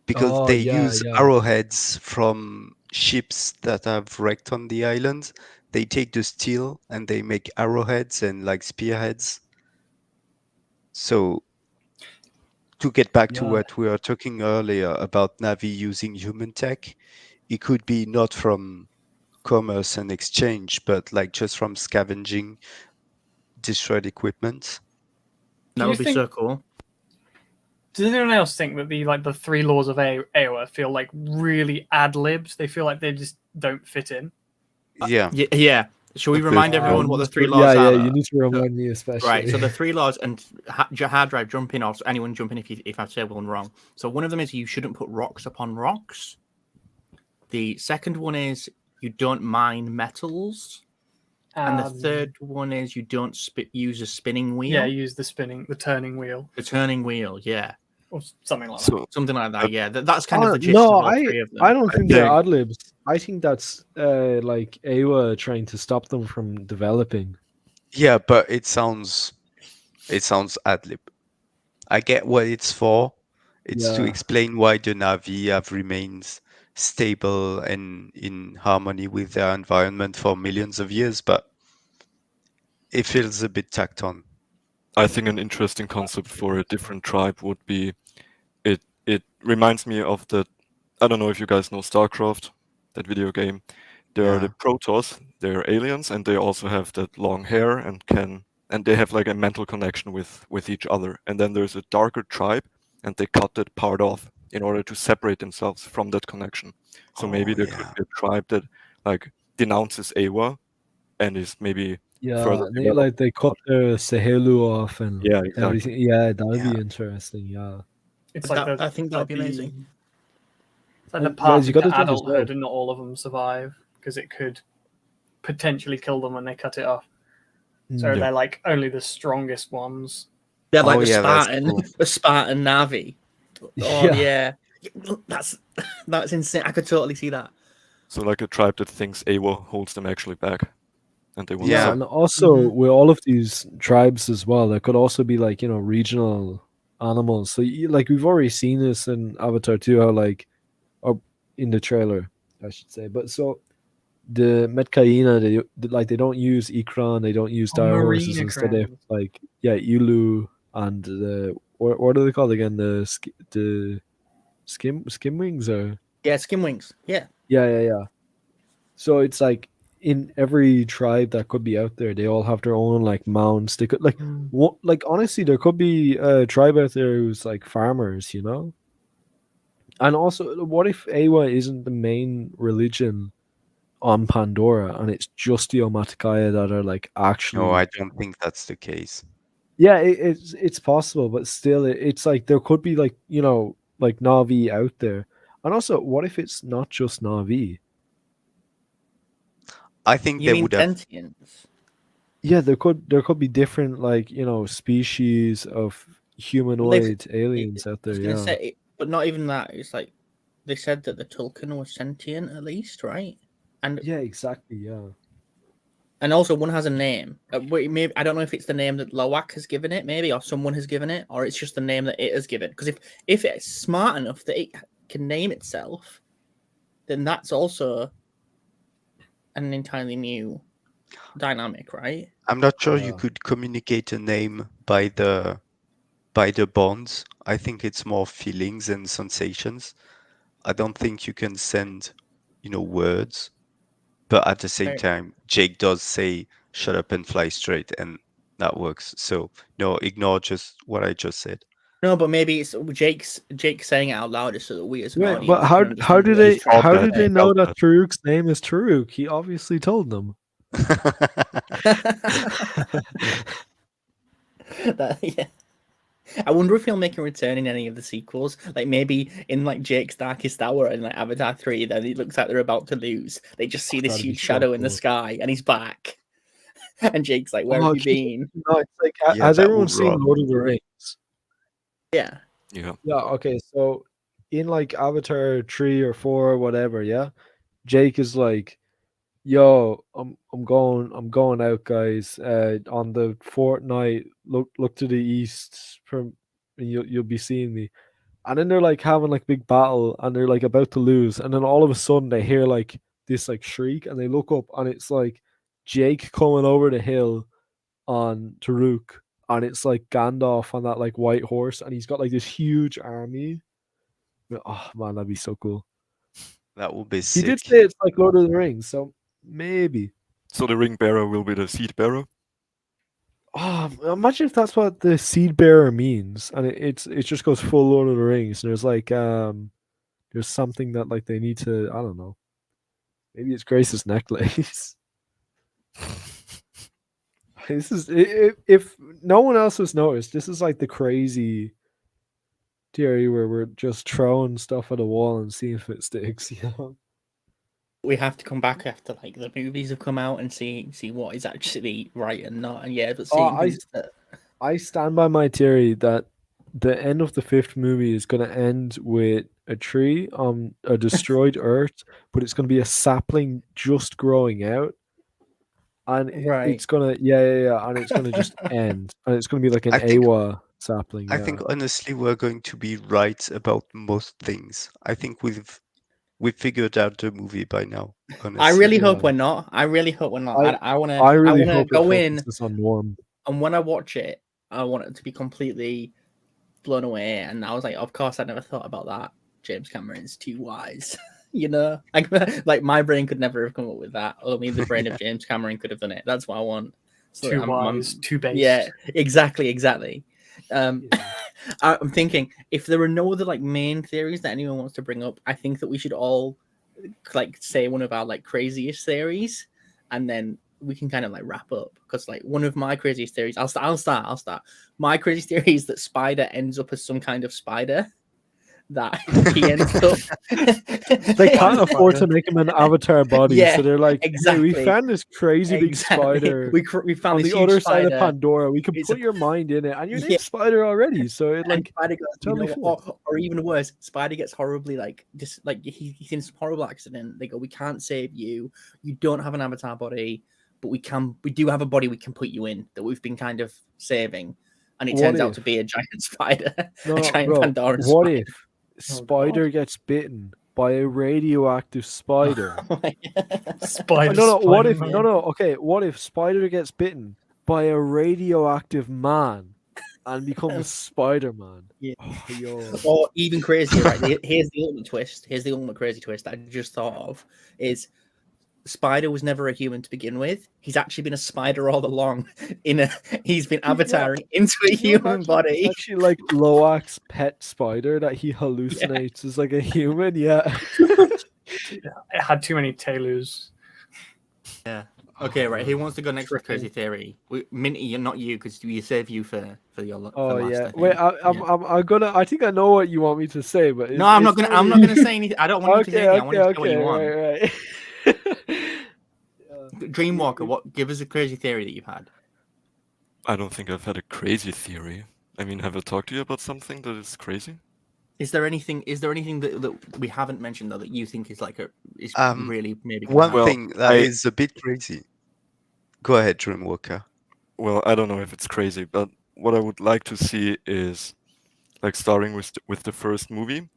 because Oh, they yeah, use yeah. arrowheads from ships that have wrecked on the island. They take the steel and they make arrowheads and like spearheads. So to get back to Yeah. what we were talking earlier about Navi using human tech, it could be not from commerce and exchange, but like just from scavenging destroyed equipment. That Do would you be think- so cool. Does anyone else think that the three laws of Aowa feel like really ad libs? They feel like they just don't fit in. Yeah. Yeah. Shall we The remind third everyone one. what the three laws Yeah, are? you need to remind me especially. Right, so the three laws, and hard drive, jump in, or anyone jump in if I say one wrong. So one of them is you shouldn't put rocks upon rocks. The second one is you don't mine metals, and the third one is you don't use a spinning wheel. Yeah, use the turning wheel, The turning wheel, yeah, or something like that. So something like that. Yeah, that's kind of the gist No, of all three of them. I don't think they're think- ad libs. I think that's like Awa trying to stop them from developing. Yeah, but it sounds ad lib. I get what it's for. It's to Yeah. explain why the Na'vi have remained stable and in harmony with their environment for millions of years, but it feels a bit tacked on. I think an interesting concept for a different tribe would be it reminds me of the, I don't know if you guys know StarCraft, that video game. There are the Protoss, they're aliens, and they also have that long hair and they have like a mental connection with each other. And then there's a darker tribe, and they cut that part off in order to separate themselves from that connection. So maybe there could be a tribe that like denounces Awa and is maybe Yeah, further they developed. they cut their Sahelu off and Yeah, exactly. everything. Yeah, that would be Yeah. interesting. Yeah. It's like I think that would be amazing. It's like the And, path guys, you gotta into think as adulthood, well. and not all of them survive because it could potentially kill them when they cut it off. So Yeah. they're like only the strongest ones. Yeah, like Oh, the yeah, that's Spartan, cool. the Spartan Navi. Oh Yeah. yeah, that's insane. I could totally see that. So like a tribe that thinks Awa holds them actually back, and they will Yeah. Yeah, and also with all of these tribes as well, there could also be like regional animals. So like we've already seen this in Avatar 2, how like, or in the trailer, I should say. But so the Metcaina, they don't use Ikran, they don't use dire horses. Instead, they have Marine like Ulu and the what are they called again? The skim wings or Yeah, skin wings. Yeah, yeah. So it's like in every tribe that could be out there, they all have their own like mounts. They could like like honestly, there could be a tribe out there who's like farmers, And also, what if Awa isn't the main religion on Pandora, and it's just the Omaticaya that are like actually? No, I don't think that's the case. Yeah, it's possible, but still, it's like there could be like like Na'vi out there, and also, what if it's not just Na'vi? I think you they mean would have. sentients? Yeah, there could be different like species of humanoid aliens out I was there. gonna Yeah, say, but not even that. It's like they said that the Tulkun was sentient at least, right? And yeah, exactly. Yeah, and also one has a name. Maybe I don't know if it's the name that Loak has given it, maybe, or someone has given it, or it's just the name that it has given. Because if it's smart enough that it can name itself, then that's also an entirely new dynamic, right? I'm not sure you Yeah. could communicate a name by the bonds. I think it's more feelings and sensations. I don't think you can send, words. But at the same Right. time, Jake does say, "Shut up and fly straight," and that works. So no, ignore just what I just said. No, but maybe it's Jake's saying it out loud just so that we as an Wait, audience but how can understand do what they he's trying how to did say. they know Felt that Taruk's name is Taruk? He obviously told them. Yeah. I wonder if he'll make a return in any of the sequels. Like maybe in like Jake's Darkest Hour and like Avatar 3, then it looks like they're about to lose. They just see this That'd be huge so shadow in the cool. sky and he's back. And Jake's like, where Oh, have you been? No, it's like Yeah, has that everyone would seen rock. Lord of the Rings? Yeah. Yeah. Yeah, okay, so in like Avatar 3 or 4 or whatever, yeah, Jake is like, yo, I'm going out, guys. On the fourth night, look to the east from and you'll be seeing me. And then they're like having like big battle and they're like about to lose, and then all of a sudden they hear like this like shriek and they look up and it's like Jake coming over the hill on Taruk, and it's like Gandalf on that like white horse, and he's got like this huge army. Oh man, that'd be so cool. That would be He sick. did say it's like Lord of the Rings, so maybe. So the ring bearer will be the seed bearer. Oh, imagine if that's what the seed bearer means, and it just goes full Lord of the Rings. And there's like there's something that like they need to, I don't know. Maybe it's Grace's necklace. This is if no one else has noticed, this is like the crazy theory where we're just throwing stuff at a wall and seeing if it sticks. We have to come back after like the movies have come out and see what is actually right and not. And yeah, but seeing I stand by my theory that the end of the fifth movie is going to end with a tree on a destroyed Earth, but it's going to be a sapling just growing out. And Right. it's gonna and it's gonna just end, and it's gonna be like an I think- Awa sapling. I think honestly we're going to be right about most things. I think we've figured out the movie by now. Honestly. I really hope Yeah. we're not. I really hope we're not. I want to. I really wanna hope go it in, focuses on Norm. and when I watch it, I want it to be completely blown away. And I was like, of course, I never thought about that. James Cameron's too wise. You know, like my brain could never have come up with that. Only the brain of James Cameron could have done it. That's what I want. So Too wise, too based. Yeah, exactly. I'm thinking if there are no other like main theories that anyone wants to bring up, I think that we should all like say one of our like craziest theories, and then we can kind of like wrap up. Because like one of my craziest theories, I'll start. My craziest theory is that Spider ends up as some kind of spider. That he ends up. They can't afford to make him an avatar body, Yeah, so they're like, exactly. Hey, we found this crazy big spider. We found on this the huge other spider. side of Pandora. We can It's put your mind in it, and your name's Spider already. So it like Spider goes, totally or even worse, Spider gets horribly like just like he's in some horrible accident. They go, we can't save you. You don't have an avatar body, but we do have a body we can put you in that we've been kind of saving. And it turns out to be a giant spider, a giant Pandora spider. What if Spider gets bitten by a radioactive spider? Spider. No. What if? Spider-Man. No. Okay. What if Spider gets bitten by a radioactive man and becomes Spider-Man? Yeah. Oh, or even crazier, right? Here's the ultimate twist. Here's the ultimate crazy twist that I just thought of is Spider was never a human to begin with. He's actually been a spider all along. He's been avataring into a human body. It's actually like Loak's pet spider that he hallucinates as like a human. Yeah. It had too many tailors. Yeah. Okay, right. Who wants to go next with crazy theory? Minty, you're not you because you save you for your. Oh last, yeah. Wait, I'm gonna. I think I know what you want me to say, but no, I'm not gonna. I'm not gonna say anything. I don't want you to say anything. I want you to say what you want. Right. Dreamwalker, give us a crazy theory that you've had. I don't think I've had a crazy theory. I mean, have I talked to you about something that is crazy? Is there anything that we haven't mentioned though that you think is like really maybe one thing that is a bit crazy? Go ahead, Dreamwalker. Well, I don't know if it's crazy, but what I would like to see is like starting with the first movie,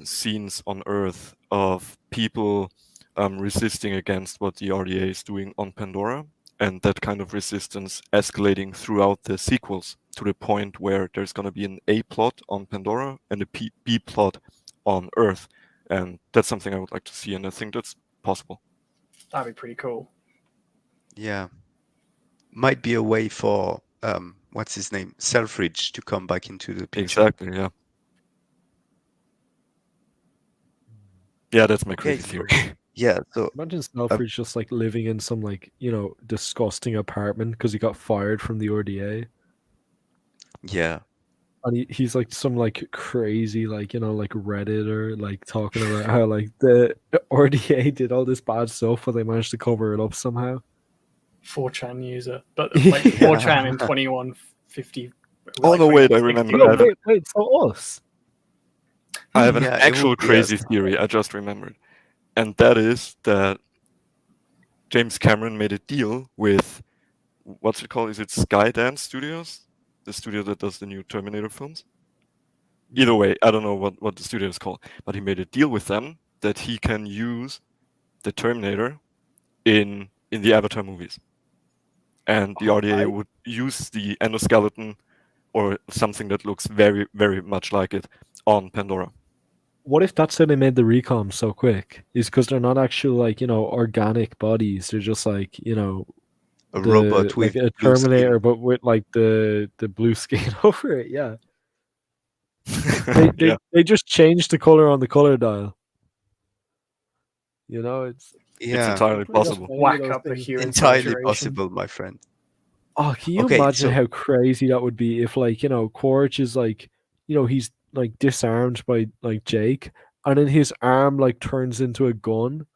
scenes on Earth of people resisting against what the RDA is doing on Pandora, and that kind of resistance escalating throughout the sequels to the point where there's going to be an A plot on Pandora and a B plot on Earth. And that's something I would like to see, and I think that's possible. That'd be pretty cool. Yeah. Might be a way for, what's his name? Selfridge to come back into the picture. Exactly, yeah. Yeah, that's my crazy theory. Yeah, so imagine Selfridge just like living in some like, disgusting apartment because he got fired from the RDA. Yeah. And he's like some like crazy like like Redditor like talking about how like the RDA did all this bad stuff but they managed to cover it up somehow. 4chan user, but like 4chan in 2150. Oh no, wait, I remember. Wait, so us. I have an actual crazy theory. I just remembered. And that is that James Cameron made a deal with, what's it called? Is it Skydance Studios? The studio that does the new Terminator films? Either way, I don't know what the studio is called. But he made a deal with them that he can use the Terminator in the Avatar movies. And the RDA would use the endoskeleton or something that looks very, very much like it on Pandora. What if that's how they made the recom so quick? Is because they're not actual like organic bodies. They're just like a robot with like a Terminator, but with like the blue skin over it. Yeah. They just changed the color on the color dial. It's entirely possible. Whack up the hue. Entirely possible, my friend. Oh, can you imagine how crazy that would be if Quaritch is like, he's like disarmed by like Jake, and then his arm like turns into a gun.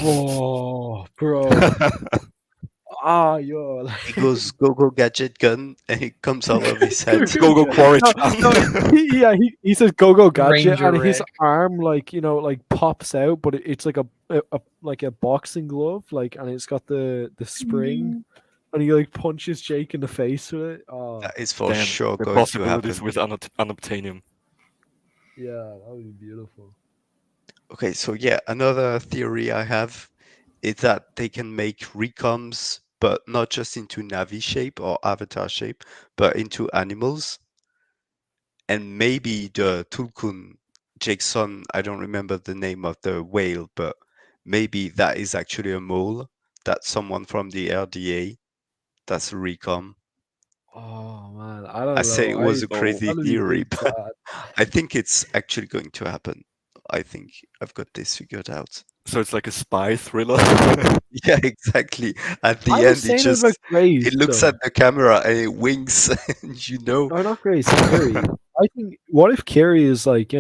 Oh, bro. Yo. He goes go gadget gun and it comes out of his head. Go Quaritch. He says go gadget, Ranger and his Rick. arm like pops out, but it's like a boxing glove, and it's got the spring. and he like punches Jake in the face with it. Oh, That is for Damn, sure the going to possibilities happen. with unobtainium. yeah, that would be beautiful. Okay, so yeah, another theory I have is that they can make recoms, but not just into Navi shape or avatar shape, but into animals. And maybe the Tulkun Jakeson, I don't remember the name of the whale, but maybe that is actually a mole. That's someone from the RDA. That's a recom. Oh man, I don't I know. say it was a crazy that'd be theory, big but sad. I think it's actually going to happen. I think I've got this figured out. So it's like a spy thriller. Yeah, exactly. At the I end, was saying about Grace. it looks though. at the camera and it winks, and you know. No, not Grace. Carrie. I think. What if Carrie is like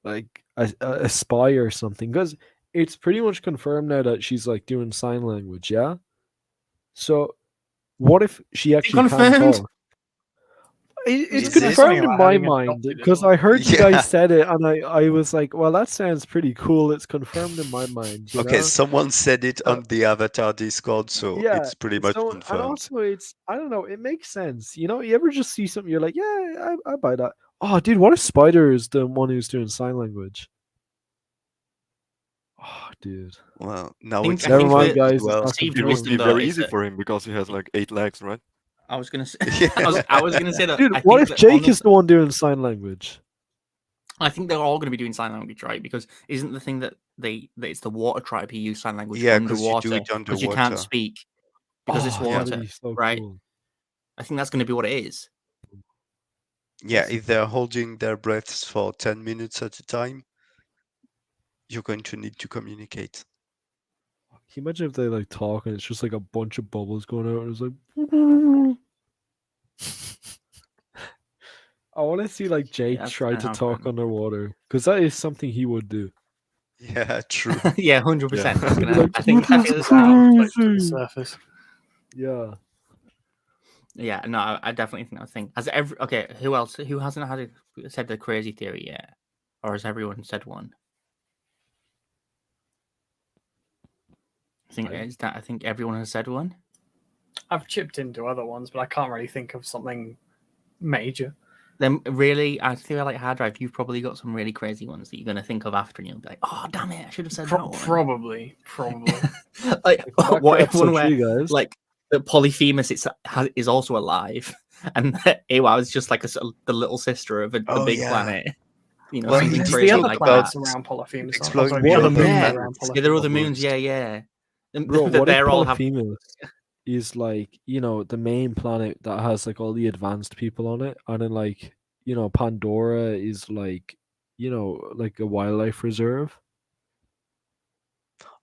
like a spy or something? Because it's pretty much confirmed now that she's like doing sign language. Yeah. So, what if she actually can confirmed? talk? It's Is it? confirmed in About my having mind adopted as because well. I heard you Yeah. guys said it, and I was like, well, that sounds pretty cool. It's confirmed in my mind. You Okay, know? someone said it on the Avatar Discord, so Yeah. it's pretty much So, and confirmed. also, it's I don't know. It makes sense. You know, you ever just see something, you're like, yeah, I buy that. Oh, dude, what if Spider is the one who's doing sign language? Oh, dude. Well, now think- it's I Never think mind, the- guys. as well. It's not Steve It would confirmed. be Wisdom, though, very is easy that- for him because he has like 8 legs, right? I was gonna say. Yeah. I was gonna say that. Dude, I what think if that Jake honest- is the one doing sign language? I think they're all going to be doing sign language, right? Because isn't the thing that it's the water tribe who use sign language Yeah, 'cause you do underwater it because you can't underwater. speak because it's Oh, that'd water, be so right? cool. I think that's going to be what it is. Yeah, if they're holding their breaths for 10 minutes at a time, you're going to need to communicate. Can you imagine if they like talk and it's just like a bunch of bubbles going out and it's like I want to see like Jake that's try gonna to talk happen. underwater because that is something he would do. Yeah, true. Yeah, 100%. Yeah. That's He'd be gonna. like, I think. "What I is think Float to the crazy?" surface. Yeah. yeah, no, I definitely think that's a thing. Has every okay? Who else? Who hasn't said the crazy theory yet, or has everyone said one? I think everyone has said one. I've chipped into other ones, but I can't really think of something major. Then really, I feel like hard drive. You've probably got some really crazy ones that you're gonna think of after, and you'll be like, "Oh, damn it! I should have said that one." Probably. Like, Back what to if one episode where 3, guys. like the Polyphemus is also alive, and Ewa is just like the little sister of the Oh, big yeah. planet. You know, Well, something he's It's crazy the other like planets that. around Polyphemus. Exploring Sorry, the the other other moons yeah, around yeah, there are Polyphemus. other moons. moons. Yeah. And Bro, what if they're all have Polyphemus is like, the main planet that has like all the advanced people on it, and then like, Pandora is like, like a wildlife reserve.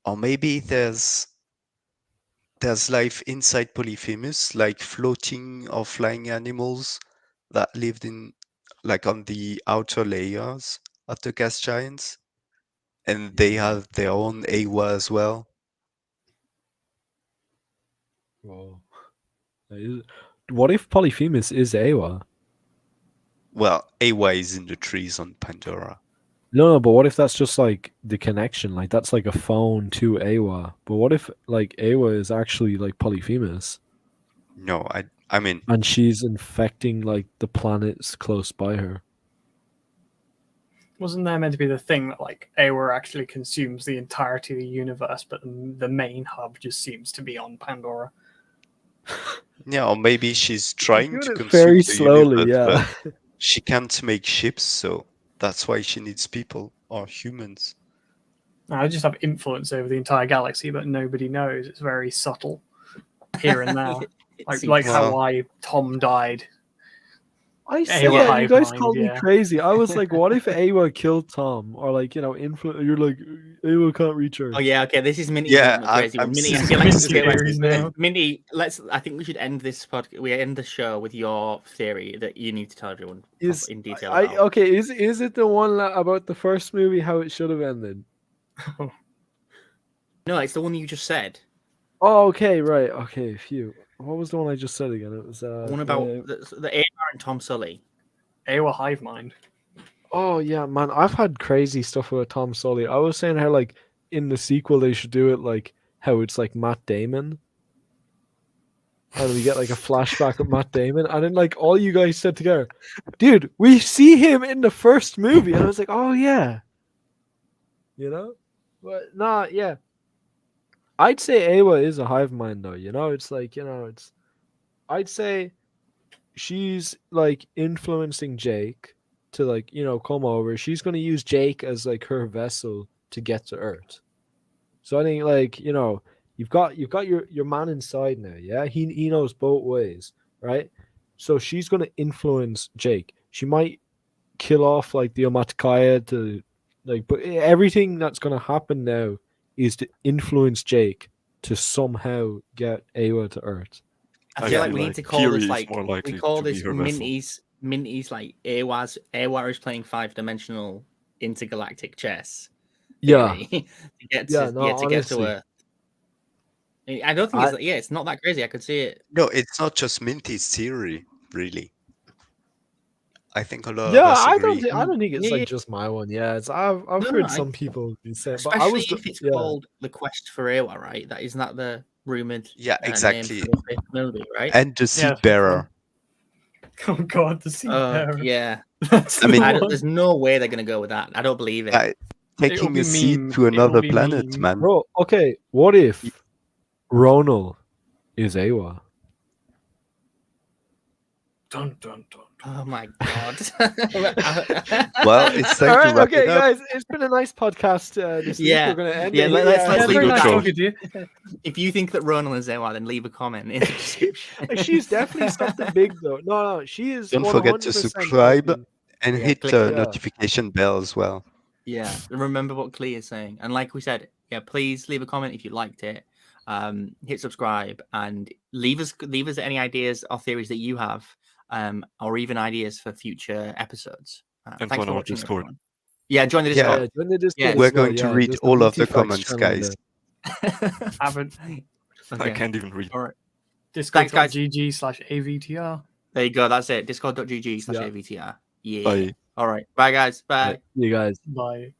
Or maybe there's life inside Polyphemus, like floating or flying animals that lived in like on the outer layers of the gas giants. And they have their own Awa as well. Whoa. What if Polyphemus is Awa? Well, Awa is in the trees on Pandora. No, but what if that's just like the connection? Like that's like a phone to Awa. But what if like Awa is actually like Polyphemus No, I mean, and she's infecting like the planets close by her? Wasn't there meant to be the thing that like Awa actually consumes the entirety of the universe, but the main hub just seems to be on Pandora? yeah, or maybe she's trying to doing it consume very the slowly, universe, yeah. but she can't make ships, so that's why she needs people or humans. I just have influence over the entire galaxy, but nobody knows. It's very subtle here and there. like how why Tom died. I said Awa that, you hive guys mind, called me yeah. crazy. I was like, what if Awa killed Tom? Or like, you're like, Awa can't reach her. Oh yeah, okay. This is Minnie's Yeah, crazy I'm one. Minnie, I seeing feel like Minnie theories now. Minnie, I think we should end this podcast. We end the show with your theory that you need to tell everyone in detail about. Okay, is it the one about the first movie, how it should have ended? No, it's the one you just said. Oh, okay, right. Okay, phew. What was the one I just said again? It was The one about the AR and Tom Sully. Awa hive mind. Oh yeah, man. I've had crazy stuff about Tom Sully. I was saying how like in the sequel they should do it like how it's like Matt Damon. And we get like a flashback of Matt Damon, and then like all you guys said together, dude, we see him in the first movie, and I was like, oh yeah, you know, but nah, yeah, I'd say Awa is a hive mind though, you know, it's like, you know, it's, I'd say she's like influencing Jake to like, you know, come over. She's gonna use Jake as like her vessel to get to Earth. So I think like, you know, you've got your man inside now, yeah? He knows both ways, right? So she's gonna influence Jake. She might kill off like the Omatkaya to like, but everything that's gonna happen now is to influence Jake to somehow get Awa to Earth. I feel like we need to call Kiri this is like more likely we call to be this her vessel. Minty's like Awa is playing 5-dimensional intergalactic chess. Yeah. theory to get to, Yeah, no, to get to honestly. Earth. I don't think it's not that crazy. I could see it. No, it's not just Minty's theory, really. I think a lot Yeah, of us I agree. don't think it's Yeah, like yeah. just my one. Yeah, it's I've No, heard some people be saying, but I Especially was if it's yeah. called The Quest for Awa, right? That isn't that the rumored Yeah, name exactly. for the fifth movie, right? And the seed bearer. Oh god, the sea bearer. Yeah. That's I the mean- one. There's no way they're gonna go with that. I don't believe it. Taking be a seed meme. to It'll another be planet, meme. man. Bro, okay, what if Ronal is Awa? Dun dun dun. Oh my god. Well, it's time All to right, wrap okay, it up. guys, it's been a nice podcast this week. Yeah. We're gonna end Yeah, it. let's Yeah, leave very it nice go. talking to you. If you think that Ronald is Awa, then leave a comment in the description. She's definitely something big though. No, she is. Don't forget to 100% subscribe something. and Yeah, hit click the it. notification bell as well. Yeah, remember what Clee is saying, and like we said, yeah, please leave a comment if you liked it. Hit subscribe and leave us any ideas or theories that you have, or even ideas for future episodes. And Thanks join for our watching, Discord. everyone. Yeah, join the Yeah. Discord. Yeah, join the Discord Yeah. as We're well, going to yeah, read there's all of the Multifax comments, channel in guys. there. Haven't. I Okay. can't even read. All right. Thanks, guys. Discord.gg/AVTR. There you go. That's it. Discord.gg/AVTR. Yeah. Bye. All right. Bye, guys. Bye. You guys. Bye.